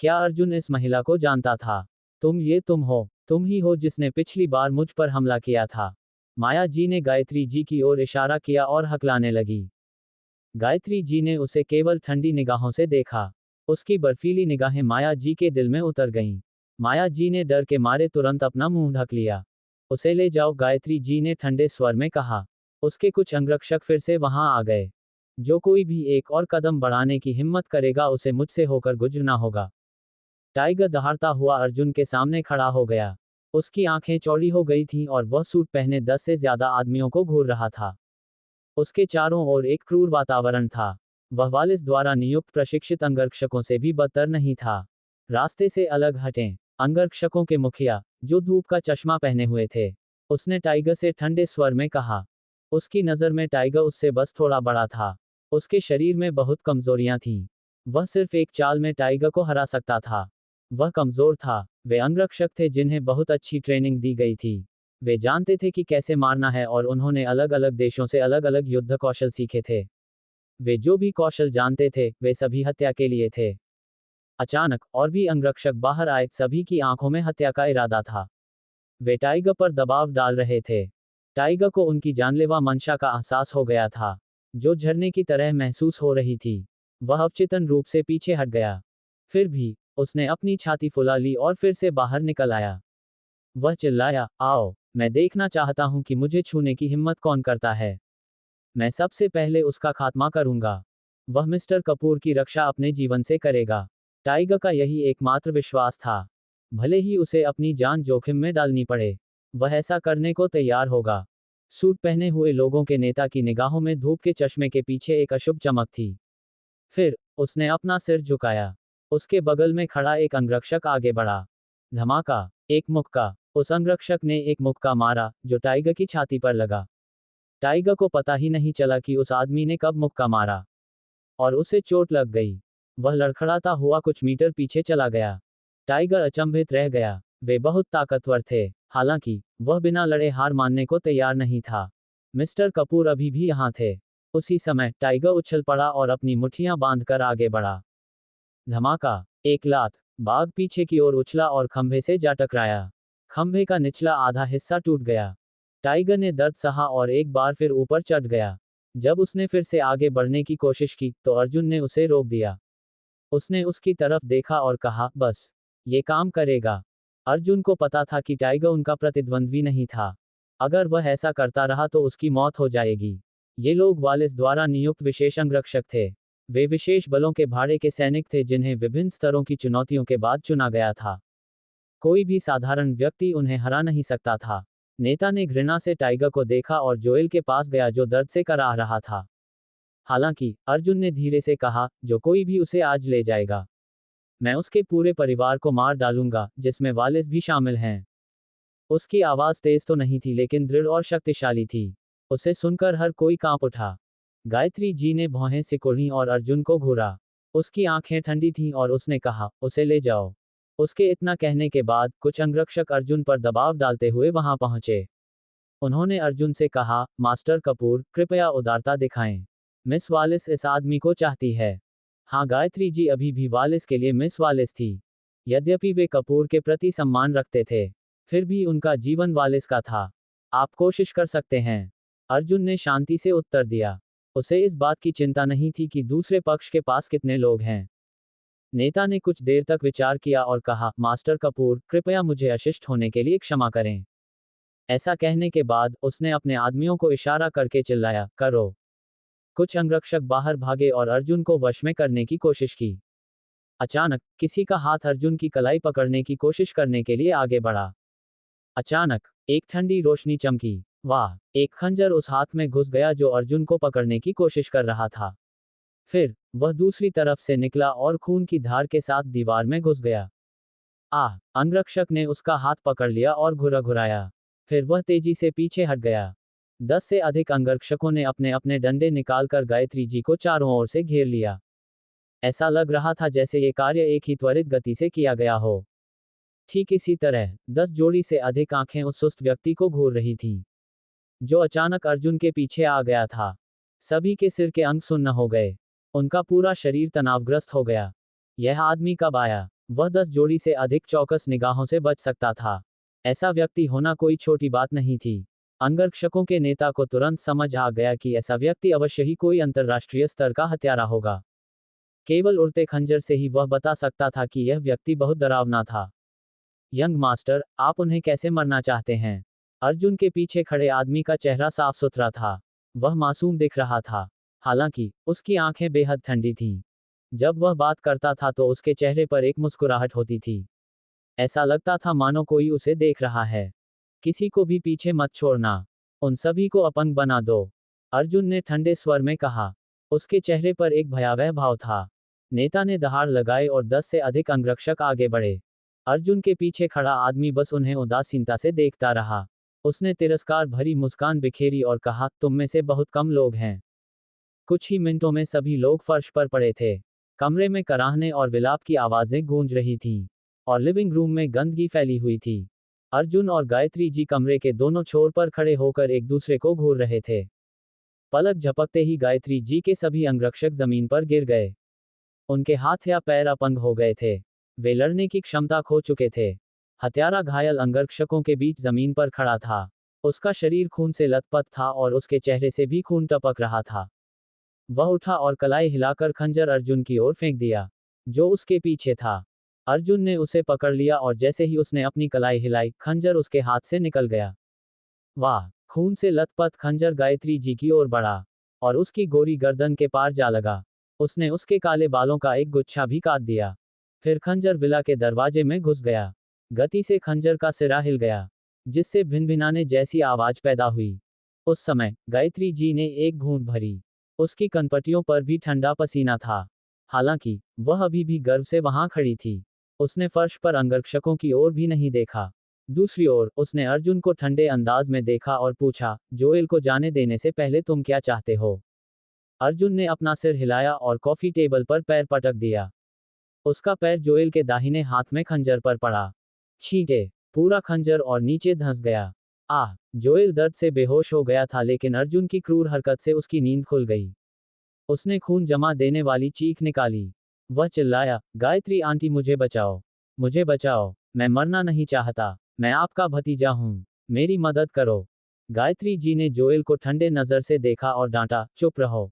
क्या अर्जुन इस महिला को जानता था? तुम हो, तुम ही हो जिसने पिछली बार मुझ पर हमला किया था। माया जी ने गायत्री जी की ओर इशारा किया और हकलाने लगी। गायत्री जी ने उसे केवल ठंडी निगाहों से देखा। उसकी बर्फीली निगाहें माया जी के दिल में उतर गईं। माया जी ने डर के मारे तुरंत अपना मुंह ढक लिया। उसे ले जाओ, गायत्री जी ने ठंडे स्वर में कहा। उसके कुछ अंगरक्षक फिर से वहां आ गए। जो कोई भी एक और कदम बढ़ाने की हिम्मत करेगा उसे मुझसे होकर गुजरना होगा। टाइगर दहाड़ता हुआ अर्जुन के सामने खड़ा हो गया। उसकी आंखें चौड़ी हो गई थीं और वह सूट पहने 10 से ज्यादा आदमियों को घूर रहा था। उसके चारों ओर एक क्रूर वातावरण था। वह वालिस द्वारा नियुक्त प्रशिक्षित अंगरक्षकों से भी बदतर नहीं था। रास्ते से अलग हटें। अंगरक्षकों के मुखिया, जो धूप का चश्मा पहने हुए थे, उसने टाइगर से ठंडे स्वर में कहा। उसकी नज़र में टाइगर उससे बस थोड़ा बड़ा था। उसके शरीर में बहुत कमजोरियां थीं। वह सिर्फ एक चाल में टाइगर को हरा सकता था। वह कमजोर था। वे अंगरक्षक थे जिन्हें बहुत अच्छी ट्रेनिंग दी गई थी। वे जानते थे कि कैसे मारना है और उन्होंने अलग अलग देशों से अलग अलग युद्ध कौशल सीखे थे। वे जो भी कौशल जानते थे वे सभी हत्या के लिए थे। अचानक और भी अंगरक्षक बाहर आए, सभी की आंखों में हत्या का इरादा था। वे टाइगर पर दबाव डाल रहे थे। टाइगर को उनकी जानलेवा मंशा का एहसास हो गया था, जो झरने की तरह महसूस हो रही थी। वह अवचेतन रूप से पीछे हट गया। फिर भी उसने अपनी छाती फुला ली और फिर से बाहर निकल आया। वह चिल्लाया, आओ, मैं देखना चाहता हूं कि मुझे छूने की हिम्मत कौन करता है। मैं सबसे पहले उसका खात्मा करूंगा। वह मिस्टर कपूर की रक्षा अपने जीवन से करेगा। टाइगर का यही एकमात्र विश्वास था। भले ही उसे अपनी जान जोखिम में डालनी पड़े, वह ऐसा करने को तैयार होगा। सूट पहने हुए लोगों के नेता की निगाहों में धूप के चश्मे के पीछे एक अशुभ चमक थी। फिर उसने अपना सिर झुकाया। उसके बगल में खड़ा एक अंगरक्षक आगे बढ़ा। धमाका, एक मुक्का। उस अंगरक्षक ने एक मुक्का मारा जो टाइगर की छाती पर लगा। टाइगर को पता ही नहीं चला कि उस आदमी ने कब मुक्का मारा और उसे चोट लग गई। वह लड़खड़ाता हुआ कुछ मीटर पीछे चला गया। टाइगर अचंभित रह गया। वे बहुत ताकतवर थे, हालांकि वह बिना लड़े हार मानने को तैयार नहीं था। मिस्टर कपूर अभी भी यहाँ थे। उसी समय टाइगर उछल पड़ा और अपनी मुट्ठियां बांधकर आगे बढ़ा। धमाका, एक लात। बाघ पीछे की ओर उछला और खंभे से जा टकराया। खंभे का निचला आधा हिस्सा टूट गया। टाइगर ने दर्द सहा और एक बार फिर ऊपर चढ़ गया। जब उसने फिर से आगे बढ़ने की कोशिश की तो अर्जुन ने उसे रोक दिया। उसने उसकी तरफ देखा और कहा, बस, ये काम करेगा। अर्जुन को पता था कि टाइगर उनका प्रतिद्वंद्वी नहीं था। अगर वह ऐसा करता रहा तो उसकी मौत हो जाएगी। ये लोग वालिस द्वारा नियुक्त विशेष अंगरक्षक थे। वे विशेष बलों के भाड़े के सैनिक थे जिन्हें विभिन्न स्तरों की चुनौतियों के बाद चुना गया था। कोई भी साधारण व्यक्ति उन्हें हरा नहीं सकता था। नेता ने घृणा से टाइगर को देखा और जोएल के पास गया जो दर्द से कराह रहा था। हालांकि अर्जुन ने धीरे से कहा, जो कोई भी उसे आज ले जाएगा, मैं उसके पूरे परिवार को मार डालूंगा, जिसमें वालिस भी शामिल हैं। उसकी आवाज तेज तो नहीं थी लेकिन दृढ़ और शक्तिशाली थी। उसे सुनकर हर कोई कांप उठा। गायत्री जी ने भौहें सिकुड़ी और अर्जुन को घूरा। उसकी आंखें ठंडी थीं और उसने कहा, उसे ले जाओ। उसके इतना कहने के बाद कुछ अंगरक्षक अर्जुन पर दबाव डालते हुए वहां पहुंचे। उन्होंने अर्जुन से कहा, मास्टर कपूर, कृपया उदारता दिखाएं। मिस वालिस इस आदमी को चाहती है। हाँ, गायत्री जी अभी भी वालिस के लिए मिस वालिस थी। यद्यपि वे कपूर के प्रति सम्मान रखते थे, फिर भी उनका जीवन वालिस का था। आप कोशिश कर सकते हैं, अर्जुन ने शांति से उत्तर दिया। उसे इस बात की चिंता नहीं थी कि दूसरे पक्ष के पास कितने लोग हैं। नेता ने कुछ देर तक विचार किया और कहा, मास्टर कपूर, कृपया मुझे अशिष्ट होने के लिए क्षमा करें। ऐसा कहने के बाद उसने अपने आदमियों को इशारा करके चिल्लाया, करो। कुछ अंगरक्षक बाहर भागे और अर्जुन को वश में करने की कोशिश की। अचानक किसी का हाथ अर्जुन की कलाई पकड़ने की कोशिश करने के लिए आगे बढ़ा। अचानक एक ठंडी रोशनी चमकी। वाह! एक खंजर उस हाथ में घुस गया जो अर्जुन को पकड़ने की कोशिश कर रहा था। फिर वह दूसरी तरफ से निकला और खून की धार के साथ दीवार में घुस गया। आह! अंगरक्षक ने उसका हाथ पकड़ लिया और घुराया। फिर वह तेजी से पीछे हट गया। 10 से अधिक अंगरक्षकों ने अपने अपने डंडे निकालकर गायत्री जी को चारों ओर से घेर लिया। ऐसा लग रहा था जैसे ये कार्य एक ही त्वरित गति से किया गया हो। ठीक इसी तरह 10 जोड़ी से अधिक आंखें उस सुस्त व्यक्ति को घूर रही थीं, जो अचानक अर्जुन के पीछे आ गया था। सभी के सिर के अंग सुन्न हो गए। उनका पूरा शरीर तनावग्रस्त हो गया। यह आदमी कब आया? वह 10 जोड़ी से अधिक चौकस निगाहों से बच सकता था। ऐसा व्यक्ति होना कोई छोटी बात नहीं थी। अंगरक्षकों के नेता को तुरंत समझ आ गया कि ऐसा व्यक्ति अवश्य ही कोई अंतर्राष्ट्रीय स्तर का हत्यारा होगा। केवल उड़ते खंजर से ही वह बता सकता था कि यह व्यक्ति बहुत डरावना था। यंग मास्टर, आप उन्हें कैसे मरना चाहते हैं? अर्जुन के पीछे खड़े आदमी का चेहरा साफ सुथरा था। वह मासूम दिख रहा था। हालांकि उसकी आंखें बेहद ठंडी थीं। जब वह बात करता था तो उसके चेहरे पर एक मुस्कुराहट होती थी। ऐसा लगता था मानो कोई उसे देख रहा है। किसी को भी पीछे मत छोड़ना। उन सभी को अपंग बना दो, अर्जुन ने ठंडे स्वर में कहा। उसके चेहरे पर एक भयावह भाव था। नेता ने दहाड़ लगाई और 10 से अधिक अंगरक्षक आगे बढ़े। अर्जुन के पीछे खड़ा आदमी बस उन्हें उदासीनता से देखता रहा। उसने तिरस्कार भरी मुस्कान बिखेरी और कहा, तुम में से बहुत कम लोग हैं। कुछ ही मिनटों में सभी लोग फर्श पर पड़े थे। कमरे में कराहने और विलाप की आवाजें गूंज रही थीं। और लिविंग रूम में गंदगी फैली हुई थी। अर्जुन और गायत्री जी कमरे के दोनों छोर पर खड़े होकर एक दूसरे को घूर रहे थे। पलक झपकते ही गायत्री जी के सभी अंगरक्षक जमीन पर गिर गए। उनके हाथ या पैर अपंग हो गए थे। वे लड़ने की क्षमता खो चुके थे। हत्यारा घायल अंगरक्षकों के बीच जमीन पर खड़ा था। उसका शरीर खून से लथपथ था और उसके चेहरे से भी खून टपक रहा था। वह उठा और कलाई हिलाकर खंजर अर्जुन की ओर फेंक दिया, जो उसके पीछे था। अर्जुन ने उसे पकड़ लिया और जैसे ही उसने अपनी कलाई हिलाई, खंजर उसके हाथ से निकल गया। वाह! खून से लथपथ खंजर गायत्री जी की ओर बढ़ा और उसकी गोरी गर्दन के पार जा लगा। उसने उसके काले बालों का एक गुच्छा भी काट दिया। फिर खंजर विला के दरवाजे में घुस गया। गति से खंजर का सिरा हिल गया, जिससे भिनभिनाने जैसी आवाज पैदा हुई। उस समय गायत्री जी ने एक घूंट भरी। उसकी कनपटियों पर भी ठंडा पसीना था। हालांकि वह अभी भी गर्व से वहां खड़ी थी। उसने फर्श पर अंगरक्षकों की ओर भी नहीं देखा। दूसरी ओर उसने अर्जुन को ठंडे अंदाज में देखा और पूछा, जोएल को जाने देने से पहले तुम क्या चाहते हो? अर्जुन ने अपना सिर हिलाया और कॉफी टेबल पर पैर पटक दिया। उसका पैर जोएल के दाहिने हाथ में खंजर पर पड़ा। छींटे! पूरा खंजर और नीचे धंस गया। आह! जोएल दर्द से बेहोश हो गया था, लेकिन अर्जुन की क्रूर हरकत से उसकी नींद खुल गई। उसने खून जमा देने वाली चीख निकाली। वह चिल्लाया, गायत्री आंटी मुझे बचाओ! मुझे बचाओ! मैं मरना नहीं चाहता। मैं आपका भतीजा हूँ। मेरी मदद करो। गायत्री जी ने जोएल को ठंडे नजर से देखा और डांटा, चुप रहो।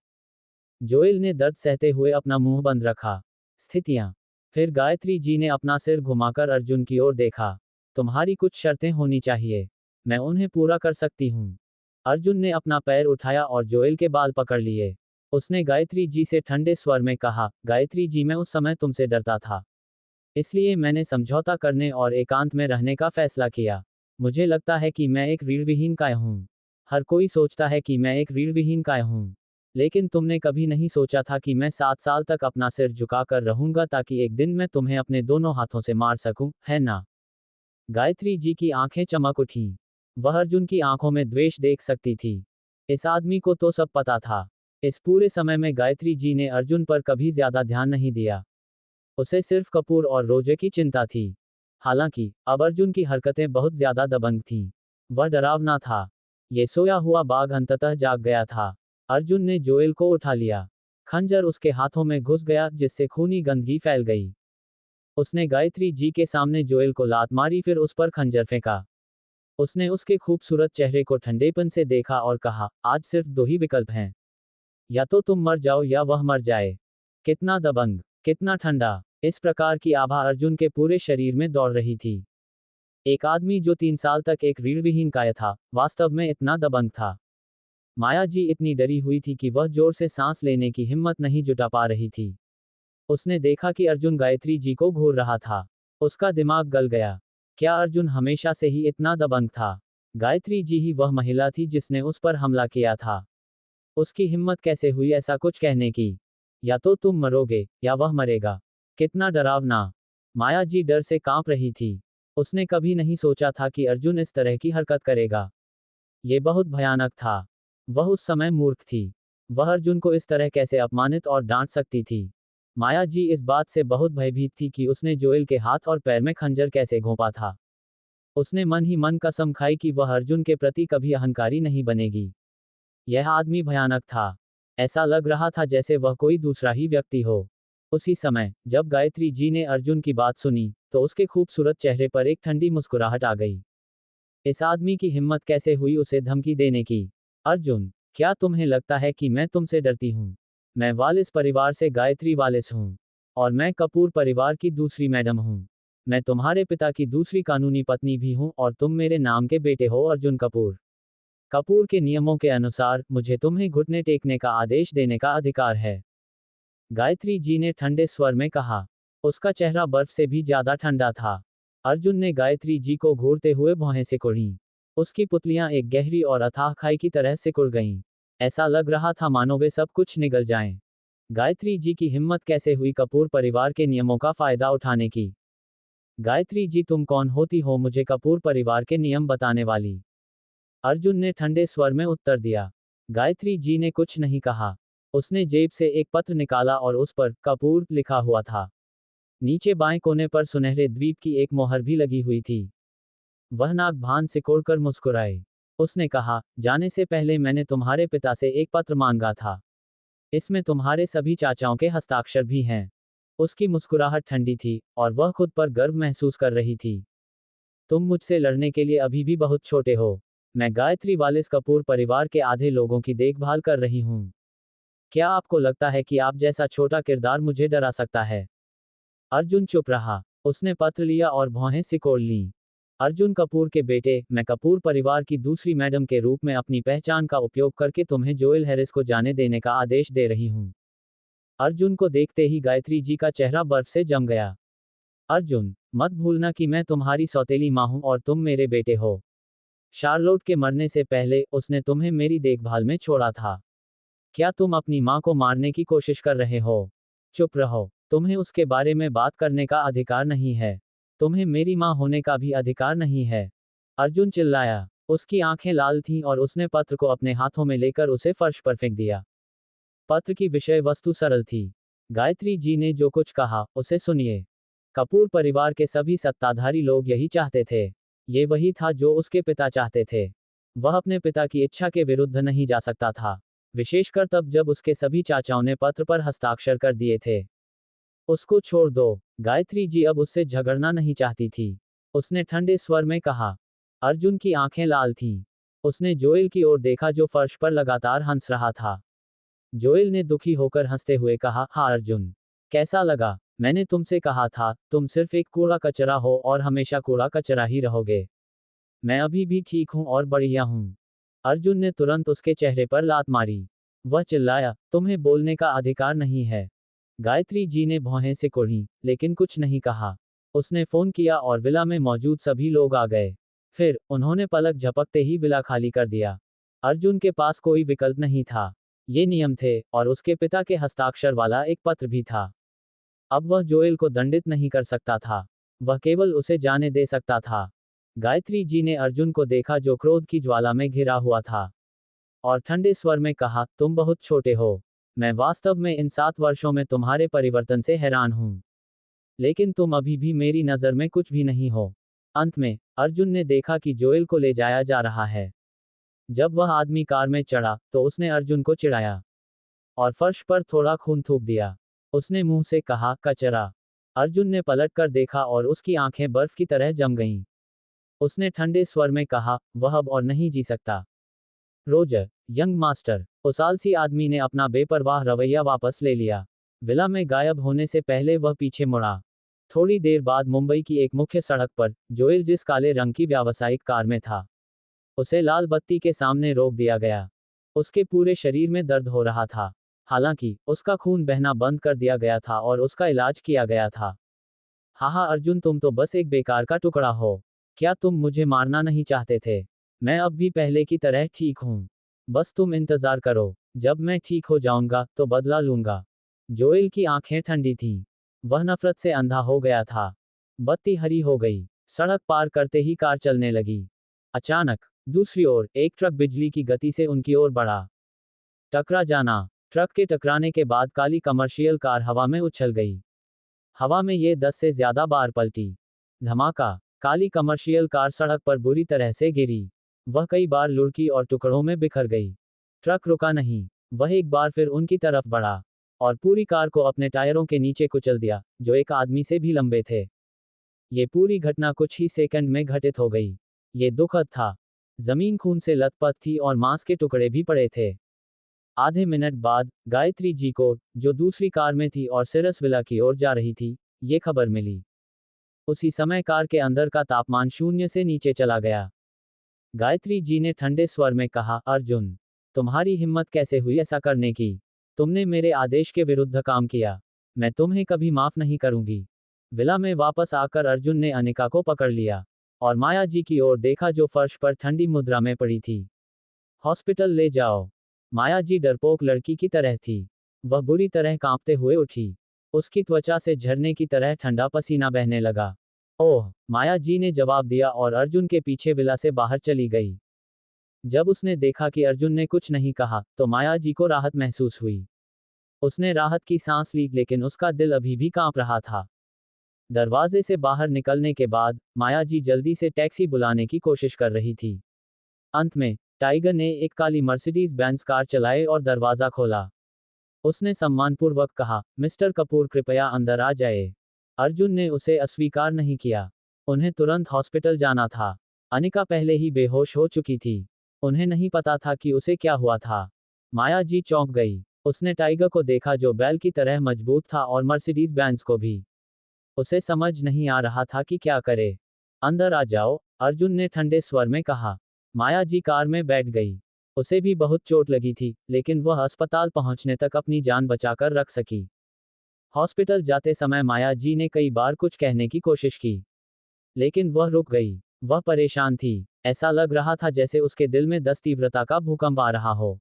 जोएल ने दर्द सहते हुए अपना मुंह बंद रखा। स्थितियां। फिर गायत्री जी ने अपना सिर घुमाकर अर्जुन की ओर देखा। तुम्हारी कुछ शर्तें होनी चाहिए। मैं उन्हें पूरा कर सकती हूँ। अर्जुन ने अपना पैर उठाया और जोएल के बाल पकड़ लिए। उसने गायत्री जी से ठंडे स्वर में कहा, गायत्री जी मैं उस समय तुमसे डरता था। इसलिए मैंने समझौता करने और एकांत में रहने का फैसला किया। मुझे लगता है कि मैं एक रीढ़विहीन काय हूँ। हर कोई सोचता है कि मैं एक रीढ़विहीन काय हूँ। लेकिन तुमने कभी नहीं सोचा था कि मैं 7 साल तक अपना सिर झुकाकर रहूंगा ताकि एक दिन मैं तुम्हें अपने दोनों हाथों से मार सकूं, है ना? गायत्री जी की आंखें चमक उठीं। वह अर्जुन की आंखों में द्वेष देख सकती थी। इस आदमी को तो सब पता था। इस पूरे समय में गायत्री जी ने अर्जुन पर कभी ज्यादा ध्यान नहीं दिया। उसे सिर्फ कपूर और रोजे की चिंता थी। हालांकि अब अर्जुन की हरकतें बहुत ज्यादा दबंग थीं। वह डरावना था। ये सोया हुआ बाघ अंततः जाग गया था। अर्जुन ने जोएल को उठा लिया। खंजर उसके हाथों में घुस गया, जिससे खूनी गंदगी फैल गई। उसने गायत्री जी के सामने जोएल को लात मारी, फिर उस पर खंजर फेंका। उसने उसके खूबसूरत चेहरे को ठंडेपन से देखा और कहा, आज सिर्फ 2 ही विकल्प हैं। या तो तुम मर जाओ या वह मर जाए। कितना दबंग, कितना ठंडा। इस प्रकार की आभा अर्जुन के पूरे शरीर में दौड़ रही थी। एक आदमी जो 3 साल तक एक रीढ़विहीन काय था, वास्तव में इतना दबंग था। माया जी इतनी डरी हुई थी कि वह जोर से सांस लेने की हिम्मत नहीं जुटा पा रही थी। उसने देखा कि अर्जुन गायत्री जी को घूर रहा था। उसका दिमाग गल गया। क्या अर्जुन हमेशा से ही इतना दबंग था? गायत्री जी ही वह महिला थी जिसने उस पर हमला किया था। उसकी हिम्मत कैसे हुई ऐसा कुछ कहने की? या तो तुम मरोगे या वह मरेगा। कितना डरावना। माया जी डर से कांप रही थी। उसने कभी नहीं सोचा था कि अर्जुन इस तरह की हरकत करेगा। ये बहुत भयानक था। वह उस समय मूर्ख थी। वह अर्जुन को इस तरह कैसे अपमानित और डांट सकती थी? माया जी इस बात से बहुत भयभीत थी कि उसने जोएल के हाथ और पैर में खंजर कैसे घोंपा था। उसने मन ही मन कसम खाई कि वह अर्जुन के प्रति कभी अहंकारी नहीं बनेगी। यह आदमी भयानक था। ऐसा लग रहा था जैसे वह कोई दूसरा ही व्यक्ति हो। उसी समय जब गायत्री जी ने अर्जुन की बात सुनी, तो उसके खूबसूरत चेहरे पर एक ठंडी मुस्कुराहट आ गई। इस आदमी की हिम्मत कैसे हुई उसे धमकी देने की? अर्जुन, क्या तुम्हें लगता है कि मैं तुमसे डरती हूँ? मैं वालिस परिवार से गायत्री वालिस हूँ। और मैं कपूर परिवार की दूसरी मैडम हूँ। मैं तुम्हारे पिता की दूसरी कानूनी पत्नी भी हूँ और तुम मेरे नाम के बेटे हो, अर्जुन कपूर। कपूर के नियमों के अनुसार मुझे तुम्हें घुटने टेकने का आदेश देने का अधिकार है, गायत्री जी ने ठंडे स्वर में कहा। उसका चेहरा बर्फ से भी ज्यादा ठंडा था। अर्जुन ने गायत्री जी को घूरते हुए भौहें सिकुड़ी। उसकी पुतलियां एक गहरी और अथाह खाई की तरह सिकुड़ गईं। ऐसा लग रहा था मानो वे सब कुछ निगल जाएं। गायत्री जी की हिम्मत कैसे हुई कपूर परिवार के नियमों का फायदा उठाने की? गायत्री जी तुम कौन होती हो मुझे कपूर परिवार के नियम बताने वाली? अर्जुन ने ठंडे स्वर में उत्तर दिया। गायत्री जी ने कुछ नहीं कहा। उसने जेब से एक पत्र निकाला और उस पर कपूर लिखा हुआ था। नीचे बाएं कोने पर सुनहरे द्वीप की एक मोहर भी लगी हुई थी। वह नाक भान सिकोड़कर मुस्कुराए। उसने कहा, जाने से पहले मैंने तुम्हारे पिता से एक पत्र मांगा था। इसमें तुम्हारे सभी चाचाओं के हस्ताक्षर भी हैं। उसकी मुस्कुराहट ठंडी थी और वह खुद पर गर्व महसूस कर रही थी। तुम मुझसे लड़ने के लिए अभी भी बहुत छोटे हो। मैं गायत्री वालिस कपूर परिवार के आधे लोगों की देखभाल कर रही हूँ। क्या आपको लगता है कि आप जैसा छोटा किरदार मुझे डरा सकता है? अर्जुन चुप रहा। उसने पत्र लिया और भौहें सिकोड़ लीं। अर्जुन कपूर के बेटे, मैं कपूर परिवार की दूसरी मैडम के रूप में अपनी पहचान का उपयोग करके तुम्हें जोएल हैरिस को जाने देने का आदेश दे रही हूँ। अर्जुन को देखते ही गायत्री जी का चेहरा बर्फ से जम गया। अर्जुन, मत भूलना कि मैं तुम्हारी सौतेली माँ हूँ और तुम मेरे बेटे हो। शार्लोट के मरने से पहले उसने तुम्हें मेरी देखभाल में छोड़ा था। क्या तुम अपनी माँ को मारने की कोशिश कर रहे हो? चुप रहो। तुम्हें उसके बारे में बात करने का अधिकार नहीं है। तुम्हें मेरी माँ होने का भी अधिकार नहीं है। अर्जुन चिल्लाया। उसकी आंखें लाल थीं और उसने पत्र को अपने हाथों में लेकर उसे फर्श पर फेंक दिया। पत्र की विषय वस्तु सरल थी। गायत्री जी ने जो कुछ कहा उसे सुनिए। कपूर परिवार के सभी सत्ताधारी लोग यही चाहते थे। ये वही था जो उसके पिता चाहते थे। वह अपने पिता की इच्छा के विरुद्ध नहीं जा सकता था, विशेषकर तब जब उसके सभी चाचाओं ने पत्र पर हस्ताक्षर कर दिए थे। उसको छोड़ दो। गायत्री जी अब उससे झगड़ना नहीं चाहती थी। उसने ठंडे स्वर में कहा। अर्जुन की आंखें लाल थीं। उसने जोएल की ओर देखा जो फर्श पर लगातार हंस रहा था। जोएल ने दुखी होकर हंसते हुए कहा, हाँ अर्जुन, कैसा लगा? मैंने तुमसे कहा था, तुम सिर्फ एक कूड़ा कचरा हो और हमेशा कूड़ा कचरा ही रहोगे। मैं अभी भी ठीक हूं और बढ़िया हूं। अर्जुन ने तुरंत उसके चेहरे पर लात मारी। वह चिल्लाया, तुम्हें बोलने का अधिकार नहीं है। गायत्री जी ने भौहें सिकोड़ी, लेकिन कुछ नहीं कहा। उसने फोन किया और विला में मौजूद सभी लोग आ गए। फिर उन्होंने पलक झपकते ही विला खाली कर दिया। अर्जुन के पास कोई विकल्प नहीं था। ये नियम थे, और उसके पिता के हस्ताक्षर वाला एक पत्र भी था। अब वह जोएल को दंडित नहीं कर सकता था। वह केवल उसे जाने दे सकता था। गायत्री जी ने अर्जुन को देखा जो क्रोध की ज्वाला में घिरा हुआ था, और ठंडे स्वर में कहा, तुम बहुत छोटे हो। मैं वास्तव में इन 7 वर्षों में तुम्हारे परिवर्तन से हैरान हूं। लेकिन तुम अभी भी मेरी नज़र में कुछ भी नहीं हो। अंत में, अर्जुन ने देखा कि जोएल को ले जाया जा रहा है। जब वह आदमी कार में चढ़ा, तो उसने अर्जुन को चिढ़ाया और फर्श पर थोड़ा खून थूक दिया। उसने मुंह से कहा, कचरा। अर्जुन ने पलट कर देखा और उसकी आंखें बर्फ की तरह जम गईं। उसने ठंडे स्वर में कहा, वह अब और नहीं जी सकता। रोजर, यंग मास्टर, उस आलसी आदमी ने अपना बेपरवाह रवैया वापस ले लिया। विला में गायब होने से पहले वह पीछे मुड़ा। थोड़ी देर बाद मुंबई की एक मुख्य सड़क पर, जोएल जिस काले रंग की व्यावसायिक कार में था, उसे लाल बत्ती के सामने रोक दिया गया। उसके पूरे शरीर में दर्द हो रहा था। हालांकि, उसका खून बहना बंद कर दिया गया था और उसका इलाज किया गया था। हाहा अर्जुन, तुम तो बस एक बेकार का टुकड़ा हो। क्या तुम मुझे मारना नहीं चाहते थे? मैं अब भी पहले की तरह ठीक हूं। बस तुम इंतजार करो। जब मैं ठीक हो जाऊंगा, तो बदला लूंगा। जोएल की आंखें ठंडी थीं। वह नफरत से अंधा हो गया था। बत्ती हरी हो गई। सड़क पार करते ही कार चलने लगी। अचानक, दूसरी ओर, एक ट्रक बिजली की गति से उनकी ओर बढ़ा। टकरा जाना। ट्रक के टकराने के बाद काली कमर्शियल कार हवा में उछल गई। हवा में ये 10 से ज्यादा बार पलटी। धमाका। काली कमर्शियल कार सड़क पर बुरी तरह से गिरी। वह कई बार लुढ़की और टुकड़ों में बिखर गई। ट्रक रुका नहीं। वह एक बार फिर उनकी तरफ बढ़ा और पूरी कार को अपने टायरों के नीचे कुचल दिया, जो एक आदमी से भी लंबे थे। ये पूरी घटना कुछ ही सेकंड में घटित हो गई। ये दुखद था। जमीन खून से लथपथ थी और मांस के टुकड़े भी पड़े थे। आधे मिनट बाद, गायत्री जी को, जो दूसरी कार में थी और सिरस विला की ओर जा रही थी, ये खबर मिली। उसी समय कार के अंदर का तापमान 0 से नीचे चला गया। गायत्री जी ने ठंडे स्वर में कहा, अर्जुन, तुम्हारी हिम्मत कैसे हुई ऐसा करने की? तुमने मेरे आदेश के विरुद्ध काम किया। मैं तुम्हें कभी माफ नहीं करूंगी। विला में वापस आकर अर्जुन ने अनिका को पकड़ लिया और माया जी की ओर देखा जो फर्श पर ठंडी मुद्रा में पड़ी थी। हॉस्पिटल ले जाओ। माया जी डरपोक लड़की की तरह थी। वह बुरी तरह कांपते हुए उठी। उसकी त्वचा से झरने की तरह ठंडा पसीना बहने लगा। ओह, माया जी ने जवाब दिया और अर्जुन के पीछे विला से बाहर चली गई। जब उसने देखा कि अर्जुन ने कुछ नहीं कहा, तो माया जी को राहत महसूस हुई। उसने राहत की सांस ली, लेकिन उसका दिल अभी भी कांप रहा था। दरवाजे से बाहर निकलने के बाद माया जी जल्दी से टैक्सी बुलाने की कोशिश कर रही थी। अंत में टाइगर ने एक काली मर्सिडीज बेंज कार चलाई और दरवाजा खोला। उसने सम्मानपूर्वक कहा, मिस्टर कपूर कृपया अंदर आ जाए। अर्जुन ने उसे अस्वीकार नहीं किया। उन्हें तुरंत हॉस्पिटल जाना था। अनिका पहले ही बेहोश हो चुकी थी। उन्हें नहीं पता था कि उसे क्या हुआ था। माया जी चौंक गई। उसने टाइगर को देखा जो बैल की तरह मजबूत था और मर्सिडीज बेंज को भी। उसे समझ नहीं आ रहा था कि क्या करे। अंदर आ जाओ, अर्जुन ने ठंडे स्वर में कहा। माया जी कार में बैठ गई। उसे भी बहुत चोट लगी थी, लेकिन वह अस्पताल पहुंचने तक अपनी जान बचाकर रख सकी। हॉस्पिटल जाते समय माया जी ने कई बार कुछ कहने की कोशिश की, लेकिन वह रुक गई। वह परेशान थी। ऐसा लग रहा था जैसे उसके दिल में 10 तीव्रता का भूकंप आ रहा हो।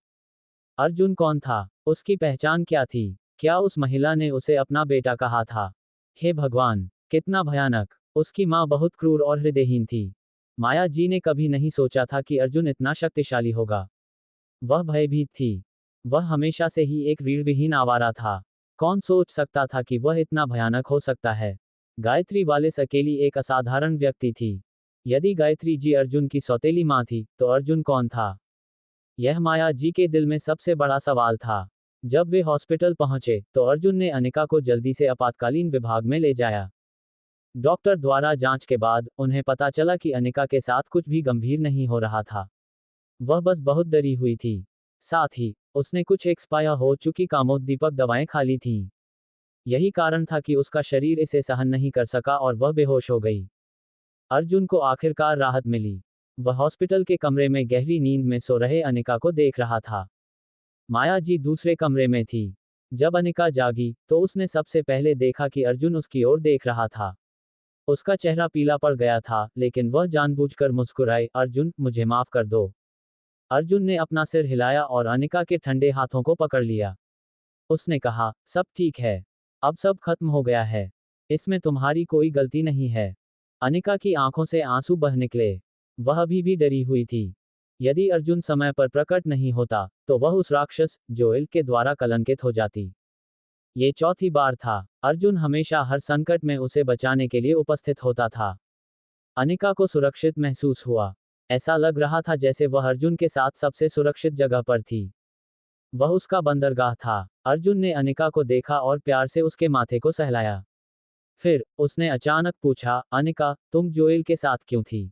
अर्जुन कौन था? उसकी पहचान क्या थी? क्या उस महिला ने उसे अपना बेटा कहा था? हे भगवान, कितना भयानक! उसकी माँ बहुत क्रूर और हृदयहीन थी। माया जी ने कभी नहीं सोचा था कि अर्जुन इतना शक्तिशाली होगा। वह भयभीत थी। वह हमेशा से ही एक रीढ़विहीन आवारा था। कौन सोच सकता था कि वह इतना भयानक हो सकता है? गायत्री वालिस अकेली एक असाधारण व्यक्ति थी। यदि गायत्री जी अर्जुन की सौतेली माँ थी, तो अर्जुन कौन था? यह माया जी के दिल में सबसे बड़ा सवाल था। जब वे हॉस्पिटल पहुंचे, तो अर्जुन ने अनिका को जल्दी से आपातकालीन विभाग में ले जाया। डॉक्टर द्वारा जांच के बाद उन्हें पता चला कि अनिका के साथ कुछ भी गंभीर नहीं हो रहा था। वह बस बहुत डरी हुई थी। साथ ही उसने कुछ एक्सपायर हो चुकी कामोद्दीपक दवाएं खा ली थीं। यही कारण था कि उसका शरीर इसे सहन नहीं कर सका और वह बेहोश हो गई। अर्जुन को आखिरकार राहत मिली। वह हॉस्पिटल के कमरे में गहरी नींद में सो रहे अनिका को देख रहा था। माया जी दूसरे कमरे में थी। जब अनिका जागी, तो उसने सबसे पहले देखा कि अर्जुन उसकी ओर देख रहा था। उसका चेहरा पीला पड़ गया था, लेकिन वह जानबूझकर मुस्कुराई, अर्जुन, मुझे माफ कर दो। अर्जुन ने अपना सिर हिलाया और अनिका के ठंडे हाथों को पकड़ लिया। उसने कहा, सब ठीक है। अब सब खत्म हो गया है। इसमें तुम्हारी कोई गलती नहीं है। अनिका की आंखों से आंसू बह निकले। वह अभी भी डरी हुई थी। यदि अर्जुन समय पर प्रकट नहीं होता, तो वह उस राक्षस जोएल के द्वारा कलंकित हो जाती। ये चौथी बार था। अर्जुन हमेशा हर संकट में उसे बचाने के लिए उपस्थित होता था। अनिका को सुरक्षित महसूस हुआ। ऐसा लग रहा था जैसे वह अर्जुन के साथ सबसे सुरक्षित जगह पर थी। वह उसका बंदरगाह था। अर्जुन ने अनिका को देखा और प्यार से उसके माथे को सहलाया। फिर उसने अचानक पूछा, अनिका, तुम जोएल के साथ क्यों थी?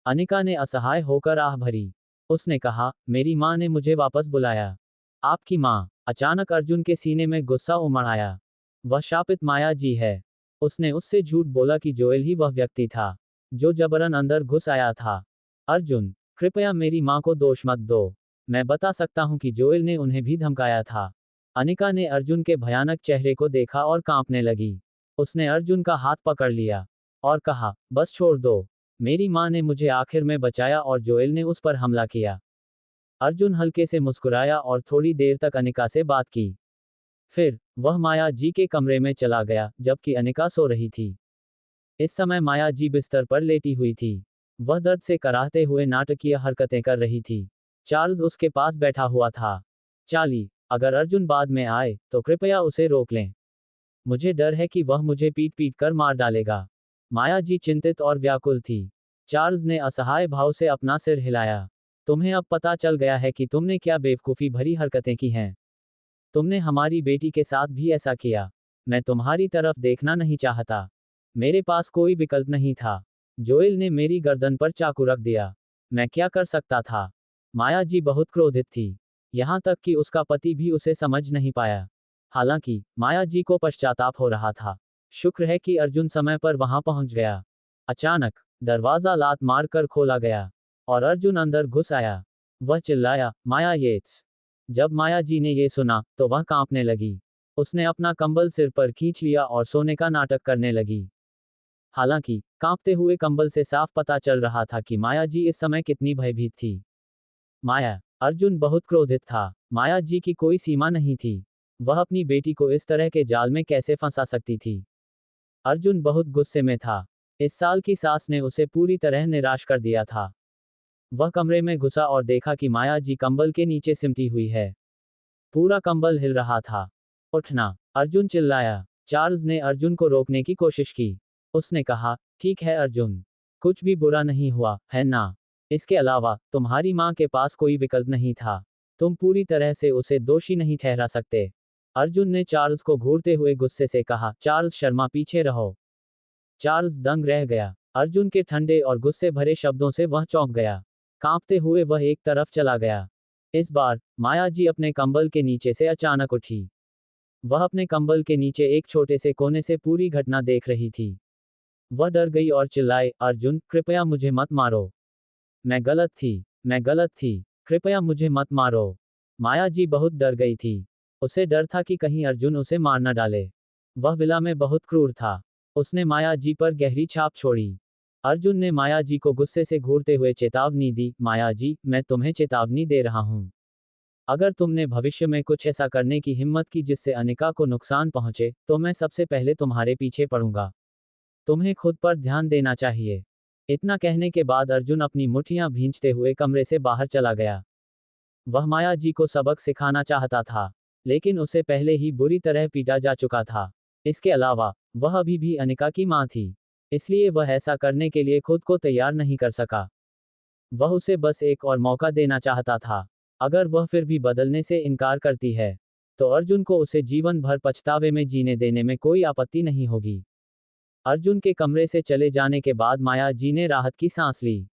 अनिका ने असहाय होकर आह भरी। उसने कहा, मेरी माँ ने मुझे वापस बुलाया। आपकी माँ? अचानक अर्जुन के सीने में गुस्सा उमड़ आया। वह शापित माया जी है। उसने उससे झूठ बोला कि जोएल ही वह व्यक्ति था जो जबरन अंदर घुस आया था। अर्जुन, कृपया मेरी माँ को दोष मत दो। मैं बता सकता हूँ कि जोएल ने उन्हें भी धमकाया था। अनिका ने अर्जुन के भयानक चेहरे को देखा और कांपने लगी। उसने अर्जुन का हाथ पकड़ लिया और कहा, बस छोड़ दो। मेरी माँ ने मुझे आखिर में बचाया और जोएल ने उस पर हमला किया। अर्जुन हल्के से मुस्कुराया और थोड़ी देर तक अनिका से बात की। फिर वह माया जी के कमरे में चला गया, जबकि अनिका सो रही थी। इस समय माया जी बिस्तर पर लेटी हुई थी। वह दर्द से कराहते हुए नाटकीय हरकतें कर रही थी। चार्ल्स उसके पास बैठा हुआ था। चार्ली, अगर अर्जुन बाद में आए, तो कृपया उसे रोक लें। मुझे डर है कि वह मुझे पीट पीट कर मार डालेगा। माया जी चिंतित और व्याकुल थी। चार्ल्स ने असहाय भाव से अपना सिर हिलाया। तुम्हें अब पता चल गया है कि तुमने क्या बेवकूफ़ी भरी हरकतें की हैं। तुमने हमारी बेटी के साथ भी ऐसा किया। मैं तुम्हारी तरफ देखना नहीं चाहता। मेरे पास कोई विकल्प नहीं था। जोएल ने मेरी गर्दन पर चाकू रख दिया। मैं क्या कर सकता था? माया जी बहुत क्रोधित थी। यहाँ तक कि उसका पति भी उसे समझ नहीं पाया। हालांकि माया जी को पश्चाताप हो रहा था। शुक्र है कि अर्जुन समय पर वहां पहुंच गया। अचानक दरवाजा लात मार कर खोला गया। और अर्जुन अंदर घुस आया। वह चिल्लाया, माया येत्स। जब माया जी ने ये सुना तो वह कांपने लगी। उसने अपना कंबल सिर पर खींच लिया और सोने का नाटक करने लगी। हालांकि कांपते हुए कंबल से साफ पता चल रहा था कि माया जी इस समय कितनी भयभीत थी। माया। अर्जुन बहुत क्रोधित था। माया जी की कोई सीमा नहीं थी। वह अपनी बेटी को इस तरह के जाल में कैसे फंसा सकती थी। अर्जुन बहुत गुस्से में था। इस साल की सास ने उसे पूरी तरह निराश कर दिया था। वह कमरे में घुसा और देखा कि माया जी कंबल के नीचे सिमटी हुई है। पूरा कंबल हिल रहा था। उठना, अर्जुन चिल्लाया। चार्ल्स ने अर्जुन को रोकने की कोशिश की। उसने कहा, ठीक है अर्जुन, कुछ भी बुरा नहीं हुआ, है ना? इसके अलावा तुम्हारी मां के पास कोई विकल्प नहीं था। तुम पूरी तरह से उसे दोषी नहीं ठहरा सकते। अर्जुन ने चार्ल्स को घूरते हुए गुस्से से कहा, चार्ल्स शर्मा, पीछे रहो। चार्ल्स दंग रह गया। अर्जुन के ठंडे और गुस्से भरे शब्दों से वह चौंक गया। कांपते हुए वह एक तरफ चला गया। इस बार माया जी अपने कंबल के नीचे से अचानक उठी। वह अपने कंबल के नीचे एक छोटे से कोने से पूरी घटना देख रही थी। वह डर गई और चिल्लाई, अर्जुन, कृपया मुझे मत मारो। मैं गलत थी। मैं गलत थी। कृपया मुझे मत मारो। माया जी बहुत डर गई थी। उसे डर था कि कहीं अर्जुन उसे मार न डाले। वह विला में बहुत क्रूर था। उसने माया जी पर गहरी छाप छोड़ी। अर्जुन ने माया जी को गुस्से से घूरते हुए चेतावनी दी, माया जी, मैं तुम्हें चेतावनी दे रहा हूं। अगर तुमने भविष्य में कुछ ऐसा करने की हिम्मत की जिससे अनिका को नुकसान पहुंचे, तो मैं सबसे पहले तुम्हारे पीछे पड़ूंगा। तुम्हें खुद पर ध्यान देना चाहिए। इतना कहने के बाद अर्जुन अपनी मुट्ठियां भींचते हुए कमरे से बाहर चला गया। वह माया जी को सबक सिखाना चाहता था, लेकिन उसे पहले ही बुरी तरह पीटा जा चुका था। इसके अलावा वह अभी भी अनिका की मां थी, इसलिए वह ऐसा करने के लिए खुद को तैयार नहीं कर सका। वह उसे बस एक और मौका देना चाहता था। अगर वह फिर भी बदलने से इनकार करती है, तो अर्जुन को उसे जीवन भर पछतावे में जीने देने में कोई आपत्ति नहीं होगी। अर्जुन के कमरे से चले जाने के बाद माया जी ने राहत की सांस ली।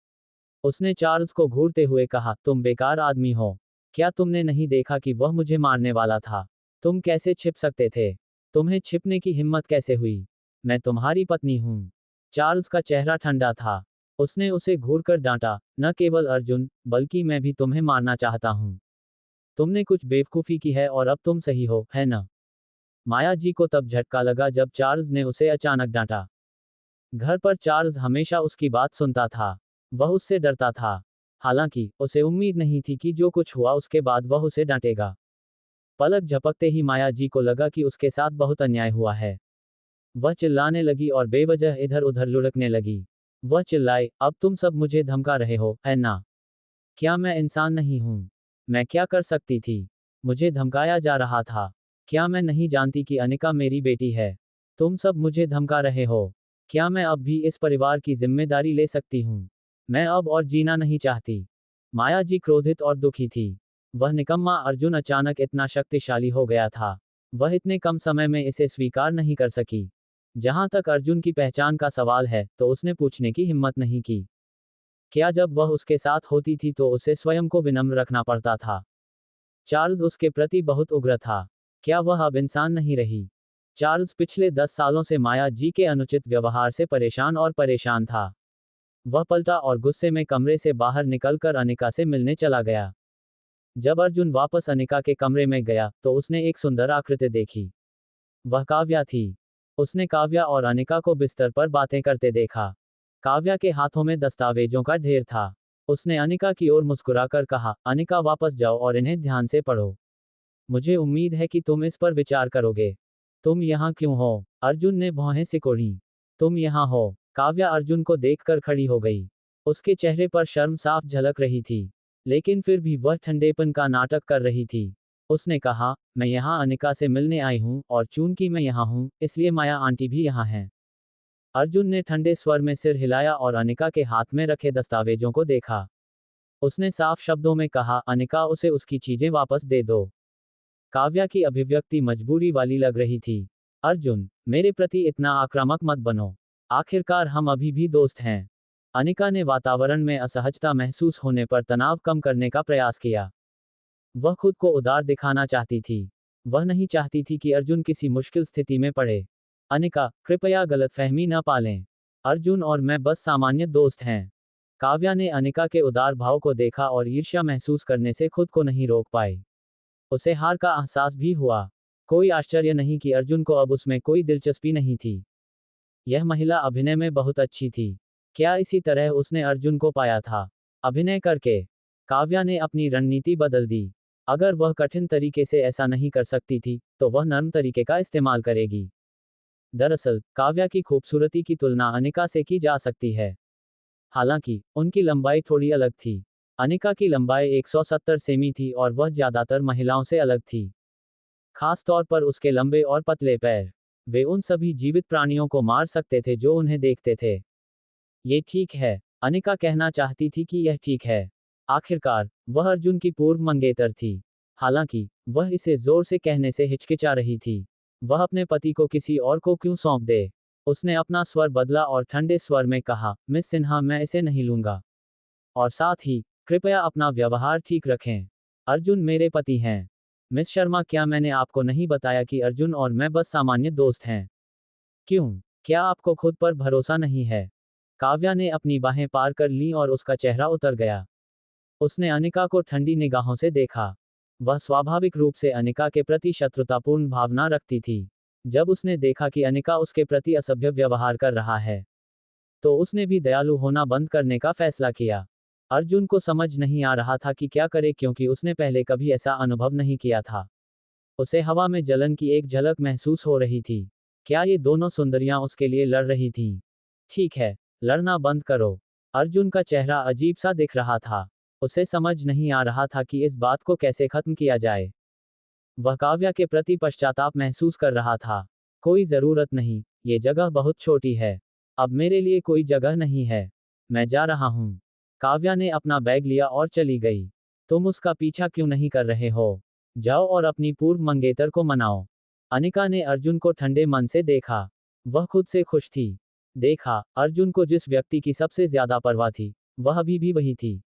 उसने चार्ल्स को घूरते हुए कहा, तुम बेकार आदमी हो। क्या तुमने नहीं देखा कि वह मुझे मारने वाला था? तुम कैसे छिप सकते थे? तुम्हें छिपने की हिम्मत कैसे हुई? मैं तुम्हारी पत्नी हूं। चार्ल्स का चेहरा ठंडा था। उसने उसे घूरकर डांटा, न केवल अर्जुन, बल्कि मैं भी तुम्हें मारना चाहता हूं। तुमने कुछ बेवकूफी की है और अब तुम सही हो, है ना? माया जी को तब झटका लगा जब चार्ल्स ने उसे अचानक डांटा। घर पर चार्ल्स हमेशा उसकी बात सुनता था। वह उससे डरता था। हालांकि उसे उम्मीद नहीं थी कि जो कुछ हुआ उसके बाद वह उसे डांटेगा। पलक झपकते ही माया जी को लगा कि उसके साथ बहुत अन्याय हुआ है। वह चिल्लाने लगी और बेवजह इधर उधर लुढ़कने लगी। वह चिल्लाई, अब तुम सब मुझे धमका रहे हो, है ना? क्या मैं इंसान नहीं हूं? मैं क्या कर सकती थी? मुझे धमकाया जा रहा था। क्या मैं नहीं जानती कि अनिका मेरी बेटी है? तुम सब मुझे धमका रहे हो। क्या मैं अब भी इस परिवार की जिम्मेदारी ले सकती हूँ? मैं अब और जीना नहीं चाहती। माया जी क्रोधित और दुखी थी। वह निकम्मा अर्जुन अचानक इतना शक्तिशाली हो गया था। वह इतने कम समय में इसे स्वीकार नहीं कर सकी। जहां तक अर्जुन की पहचान का सवाल है, तो उसने पूछने की हिम्मत नहीं की। क्या जब वह उसके साथ होती थी तो उसे स्वयं को विनम्र रखना पड़ता था? चार्ल्स उसके प्रति बहुत उग्र था। क्या वह अब इंसान नहीं रही? चार्ल्स पिछले 10 सालों से माया जी के अनुचित व्यवहार से परेशान था। वह पलटा और गुस्से में कमरे से बाहर निकलकर अनिका से मिलने चला गया। जब अर्जुन वापस अनिका के कमरे में गया, तो उसने एक सुंदर आकृति देखी। वह काव्या थी। उसने काव्या और अनिका को बिस्तर पर बातें करते देखा। काव्या के हाथों में दस्तावेजों का ढेर था। उसने अनिका की ओर मुस्कुराकर कहा, अनिका, वापस जाओ और इन्हें ध्यान से पढ़ो। मुझे उम्मीद है कि तुम इस पर विचार करोगे। तुम यहाँ क्यों हो? अर्जुन ने भौहें सिकोड़ी। तुम यहाँ हो? काव्या अर्जुन को देखकर खड़ी हो गई। उसके चेहरे पर शर्म साफ झलक रही थी, लेकिन फिर भी वह ठंडेपन का नाटक कर रही थी। उसने कहा, मैं यहाँ अनिका से मिलने आई हूँ, और चूंकि मैं यहाँ हूँ, इसलिए माया आंटी भी यहाँ हैं। अर्जुन ने ठंडे स्वर में सिर हिलाया और अनिका के हाथ में रखे दस्तावेजों को देखा। उसने साफ शब्दों में कहा, अनिका, उसे उसकी चीजें वापस दे दो। काव्या की अभिव्यक्ति मजबूरी वाली लग रही थी। अर्जुन, मेरे प्रति इतना आक्रामक मत बनो। आखिरकार हम अभी भी दोस्त हैं। अनिका ने वातावरण में असहजता महसूस होने पर तनाव कम करने का प्रयास किया। वह खुद को उदार दिखाना चाहती थी। वह नहीं चाहती थी कि अर्जुन किसी मुश्किल स्थिति में पड़े। अनिका, कृपया गलतफहमी न पालें। अर्जुन और मैं बस सामान्य दोस्त हैं। काव्या ने अनिका के उदार भाव को देखा और ईर्ष्या महसूस करने से खुद को नहीं रोक पाई। उसे हार का एहसास भी हुआ। कोई आश्चर्य नहीं कि अर्जुन को अब उसमें कोई दिलचस्पी नहीं थी। यह महिला अभिनय में बहुत अच्छी थी। क्या इसी तरह उसने अर्जुन को पाया था? अभिनय करके। काव्या ने अपनी रणनीति बदल दी। अगर वह कठिन तरीके से ऐसा नहीं कर सकती थी, तो वह नर्म तरीके का इस्तेमाल करेगी। दरअसल, काव्या की खूबसूरती की तुलना अनिका से की जा सकती है। हालांकि, उनकी लंबाई थोड़ी अलग थी। अनिका की लंबाई 170 सेमी थी और वह ज्यादातर महिलाओं से अलग थी। खास तौर पर उसके लंबे और पतले पैर। वे उन सभी जीवित प्राणियों को मार सकते थे जो उन्हें देखते थे। ये ठीक है, अनिका कहना चाहती थी कि यह ठीक है। आखिरकार, वह अर्जुन की पूर्व मंगेतर थी। हालांकि, वह इसे जोर से कहने से हिचकिचा रही थी। वह अपने पति को किसी और को क्यों सौंप दे? उसने अपना स्वर बदला और ठंडे स्वर में कहा, मिस सिन्हा, मैं इसे नहीं लूंगा। और साथ ही, कृपया अपना व्यवहार ठीक रखें। अर्जुन मेरे पति हैं। मिस शर्मा, क्या मैंने आपको नहीं बताया कि अर्जुन और मैं बस सामान्य दोस्त हैं? क्यों? क्या आपको खुद पर भरोसा नहीं है? काव्या ने अपनी बाहें पार कर लीं और उसका चेहरा उतर गया। उसने अनिका को ठंडी निगाहों से देखा। वह स्वाभाविक रूप से अनिका के प्रति शत्रुतापूर्ण भावना रखती थी। जब उसने देखा कि अनिका उसके प्रति असभ्य व्यवहार कर रहा है, तो उसने भी दयालु होना बंद करने का फैसला किया। अर्जुन को समझ नहीं आ रहा था कि क्या करे, क्योंकि उसने पहले कभी ऐसा अनुभव नहीं किया था। उसे हवा में जलन की एक झलक महसूस हो रही थी। क्या ये दोनों सुंदरियां उसके लिए लड़ रही थीं? ठीक है, लड़ना बंद करो। अर्जुन का चेहरा अजीब सा दिख रहा था। उसे समझ नहीं आ रहा था कि इस बात को कैसे खत्म किया जाए। वह काव्या के प्रति पश्चाताप महसूस कर रहा था। कोई जरूरत नहीं, ये जगह बहुत छोटी है। अब मेरे लिए कोई जगह नहीं है। मैं जा रहा हूं। काव्या ने अपना बैग लिया और चली गई। तुम उसका पीछा क्यों नहीं कर रहे हो? जाओ और अपनी पूर्व मंगेतर को मनाओ। अनिका ने अर्जुन को ठंडे मन से देखा। वह खुद से खुश थी। देखा, अर्जुन को जिस व्यक्ति की सबसे ज्यादा परवाह थी, वह अभी भी वही थी।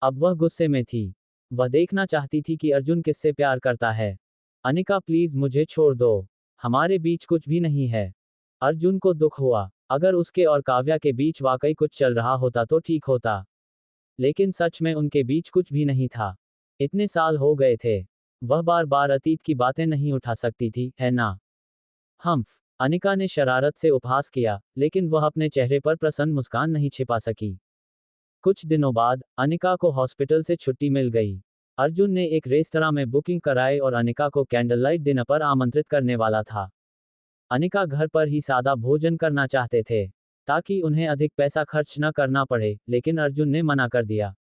अब वह गुस्से में थी। वह देखना चाहती थी कि अर्जुन किससे प्यार करता है। अनिका, प्लीज मुझे छोड़ दो। हमारे बीच कुछ भी नहीं है। अर्जुन को दुख हुआ। अगर उसके और काव्या के बीच वाकई कुछ चल रहा होता तो ठीक होता। लेकिन सच में उनके बीच कुछ भी नहीं था। इतने साल हो गए थे। वह बार बार अतीत की बातें नहीं उठा सकती थी, है ना? हम्फ। अनिका ने शरारत से उपहास किया, लेकिन वह अपने चेहरे पर प्रसन्न मुस्कान नहीं छिपा सकी। कुछ दिनों बाद, अनिका को हॉस्पिटल से छुट्टी मिल गई। अर्जुन ने एक रेस्तरां में बुकिंग कराई और अनिका को कैंडल लाइट डिनर पर आमंत्रित करने वाला था। अनिका घर पर ही सादा भोजन करना चाहते थे, ताकि उन्हें अधिक पैसा खर्च न करना पड़े, लेकिन अर्जुन ने मना कर दिया।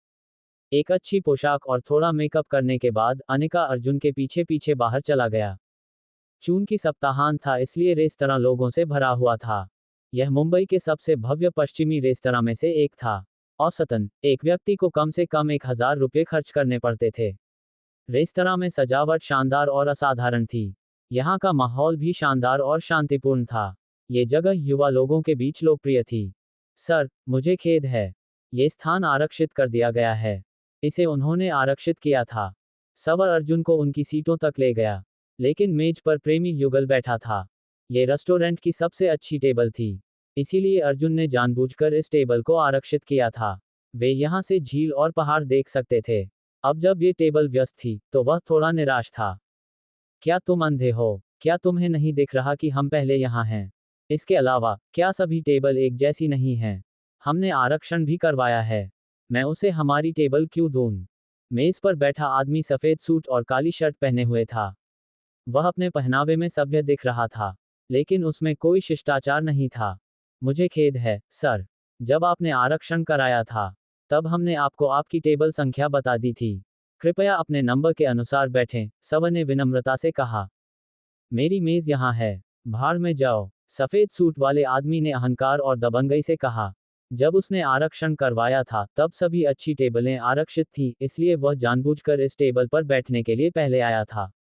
एक अच्छी पोशाक और थोड़ा मेकअप करने के बाद अनिका अर्जुन के पीछे पीछे बाहर चला गया। जून की सप्ताहांत था, इसलिए रेस्तरां लोगों से भरा हुआ था। यह मुंबई के सबसे भव्य पश्चिमी रेस्तरां में से एक था। औसतन, एक व्यक्ति को कम से कम 1000 रुपये खर्च करने पड़ते थे। रेस्तरां में सजावट शानदार और असाधारण थी। यहाँ का माहौल भी शानदार और शांतिपूर्ण था। ये जगह युवा लोगों के बीच लोकप्रिय थी। सर, मुझे खेद है। ये स्थान आरक्षित कर दिया गया है। इसे उन्होंने आरक्षित किया था। सवर अर्जुन को उनकी सीटों तक ले गया। लेकिन मेज पर प्रेमी युगल बैठा था। ये रेस्टोरेंट की सबसे अच्छी टेबल थी। इसीलिए अर्जुन ने जानबूझकर इस टेबल को आरक्षित किया था। वे यहाँ से झील और पहाड़ देख सकते थे। अब जब ये टेबल व्यस्त थी, तो वह थोड़ा निराश था। क्या तुम अंधे हो? क्या तुम्हें नहीं दिख रहा कि हम पहले यहाँ हैं? इसके अलावा, क्या सभी टेबल एक जैसी नहीं हैं? हमने आरक्षण भी करवाया है। मैं उसे हमारी टेबल क्यों दूं? मेज पर बैठा आदमी सफेद सूट और काली शर्ट पहने हुए था। वह अपने पहनावे में सभ्य दिख रहा था, लेकिन उसमें कोई शिष्टाचार नहीं था। मुझे खेद है, सर। जब आपने आरक्षण कराया था, तब हमने आपको आपकी टेबल संख्या बता दी थी। कृपया अपने नंबर के अनुसार बैठें, सवर ने विनम्रता से कहा। मेरी मेज यहाँ है। भाड़ में जाओ, सफेद सूट वाले आदमी ने अहंकार और दबंगई से कहा। जब उसने आरक्षण करवाया था, तब सभी अच्छी टेबलें आरक्षित थीं, इसलिए वह जानबूझकर इस टेबल पर बैठने के लिए पहले आया था।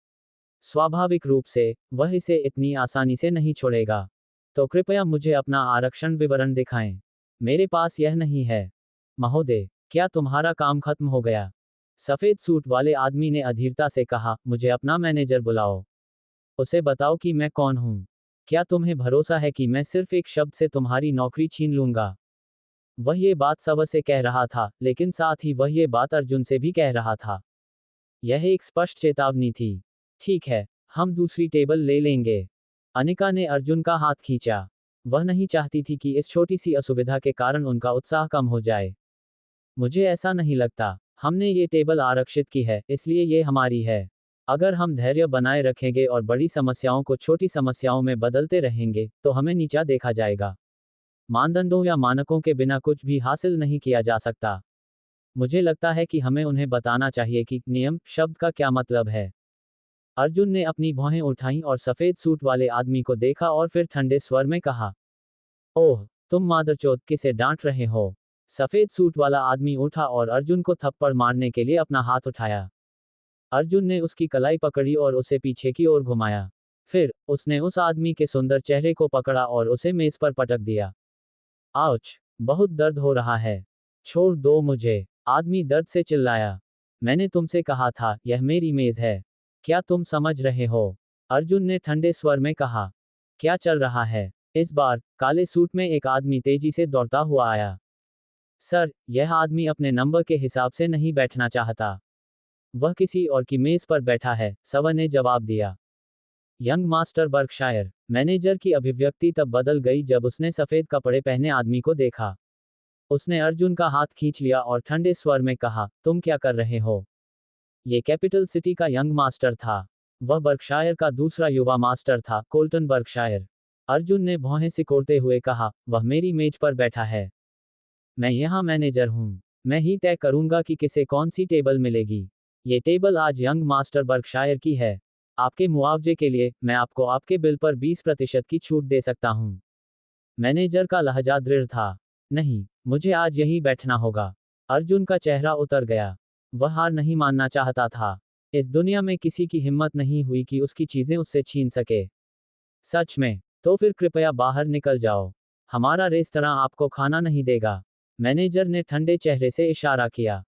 स्वाभाविक रूप से, वह इसे इतनी आसानी से नहीं छोड़ेगा। तो कृपया मुझे अपना आरक्षण विवरण दिखाएं। मेरे पास यह नहीं है। महोदय, क्या तुम्हारा काम खत्म हो गया? सफेद सूट वाले आदमी ने अधीरता से कहा, मुझे अपना मैनेजर बुलाओ। उसे बताओ कि मैं कौन हूं। क्या तुम्हें भरोसा है कि मैं सिर्फ एक शब्द से तुम्हारी नौकरी छीन लूंगा? वह ये बात सव से कह रहा था, लेकिन साथ ही वह ये बात अर्जुन से भी कह रहा था। यह एक स्पष्ट चेतावनी थी। ठीक है, हम दूसरी टेबल ले लेंगे। अनिका ने अर्जुन का हाथ खींचा। वह नहीं चाहती थी कि इस छोटी सी असुविधा के कारण उनका उत्साह कम हो जाए। मुझे ऐसा नहीं लगता। हमने ये टेबल आरक्षित की है, इसलिए ये हमारी है। अगर हम धैर्य बनाए रखेंगे और बड़ी समस्याओं को छोटी समस्याओं में बदलते रहेंगे, तो हमें नीचा देखा जाएगा। मानदंडों या मानकों के बिना कुछ भी हासिल नहीं किया जा सकता। मुझे लगता है कि हमें उन्हें बताना चाहिए कि नियम शब्द का क्या मतलब है। अर्जुन ने अपनी भौहें उठाईं और सफेद सूट वाले आदमी को देखा और फिर ठंडे स्वर में कहा, ओह, तुम मादरचोद, किसे डांट रहे हो? सफेद सूट वाला आदमी उठा और अर्जुन को थप्पड़ मारने के लिए अपना हाथ उठाया। अर्जुन ने उसकी कलाई पकड़ी और उसे पीछे की ओर घुमाया। फिर उसने उस आदमी के सुंदर चेहरे को पकड़ा और उसे मेज पर पटक दिया। आउच! बहुत दर्द हो रहा है। छोड़ दो मुझे, आदमी दर्द से चिल्लाया। मैंने तुमसे कहा था, यह मेरी मेज है। क्या तुम समझ रहे हो? अर्जुन ने ठंडे स्वर में कहा। क्या चल रहा है? इस बार काले सूट में एक आदमी तेजी से दौड़ता हुआ आया। सर, यह आदमी अपने नंबर के हिसाब से नहीं बैठना चाहता। वह किसी और की मेज पर बैठा है, सव ने जवाब दिया। Young master Berkshire. मैनेजर की अभिव्यक्ति तब बदल गई जब उसने सफेद कपड़े पहने आदमी को देखा। उसने अर्जुन का हाथ खींच लिया और ठंडे स्वर में कहा, तुम क्या कर रहे हो? ये कैपिटल सिटी का यंग मास्टर था। वह बर्कशायर का दूसरा युवा मास्टर था, कोल्टन बर्कशायर। अर्जुन ने भौहें सिकोड़ते हुए कहा, वह मेरी मेज पर बैठा है। मैं यहाँ मैनेजर हूँ। मैं ही तय करूंगा कि किसे कौन सी टेबल मिलेगी। ये टेबल आज यंग मास्टर बर्कशायर की है। आपके मुआवजे के लिए, मैं आपको आपके बिल पर 20% की छूट दे सकता हूँ। मैनेजर का लहजा दृढ़ था। नहीं, मुझे आज यहीं बैठना होगा। अर्जुन का चेहरा उतर गया। वह हार नहीं मानना चाहता था। इस दुनिया में किसी की हिम्मत नहीं हुई कि उसकी चीजें उससे छीन सके। सच में? तो फिर कृपया बाहर निकल जाओ। हमारा रेस्तरां आपको खाना नहीं देगा। मैनेजर ने ठंडे चेहरे से इशारा किया।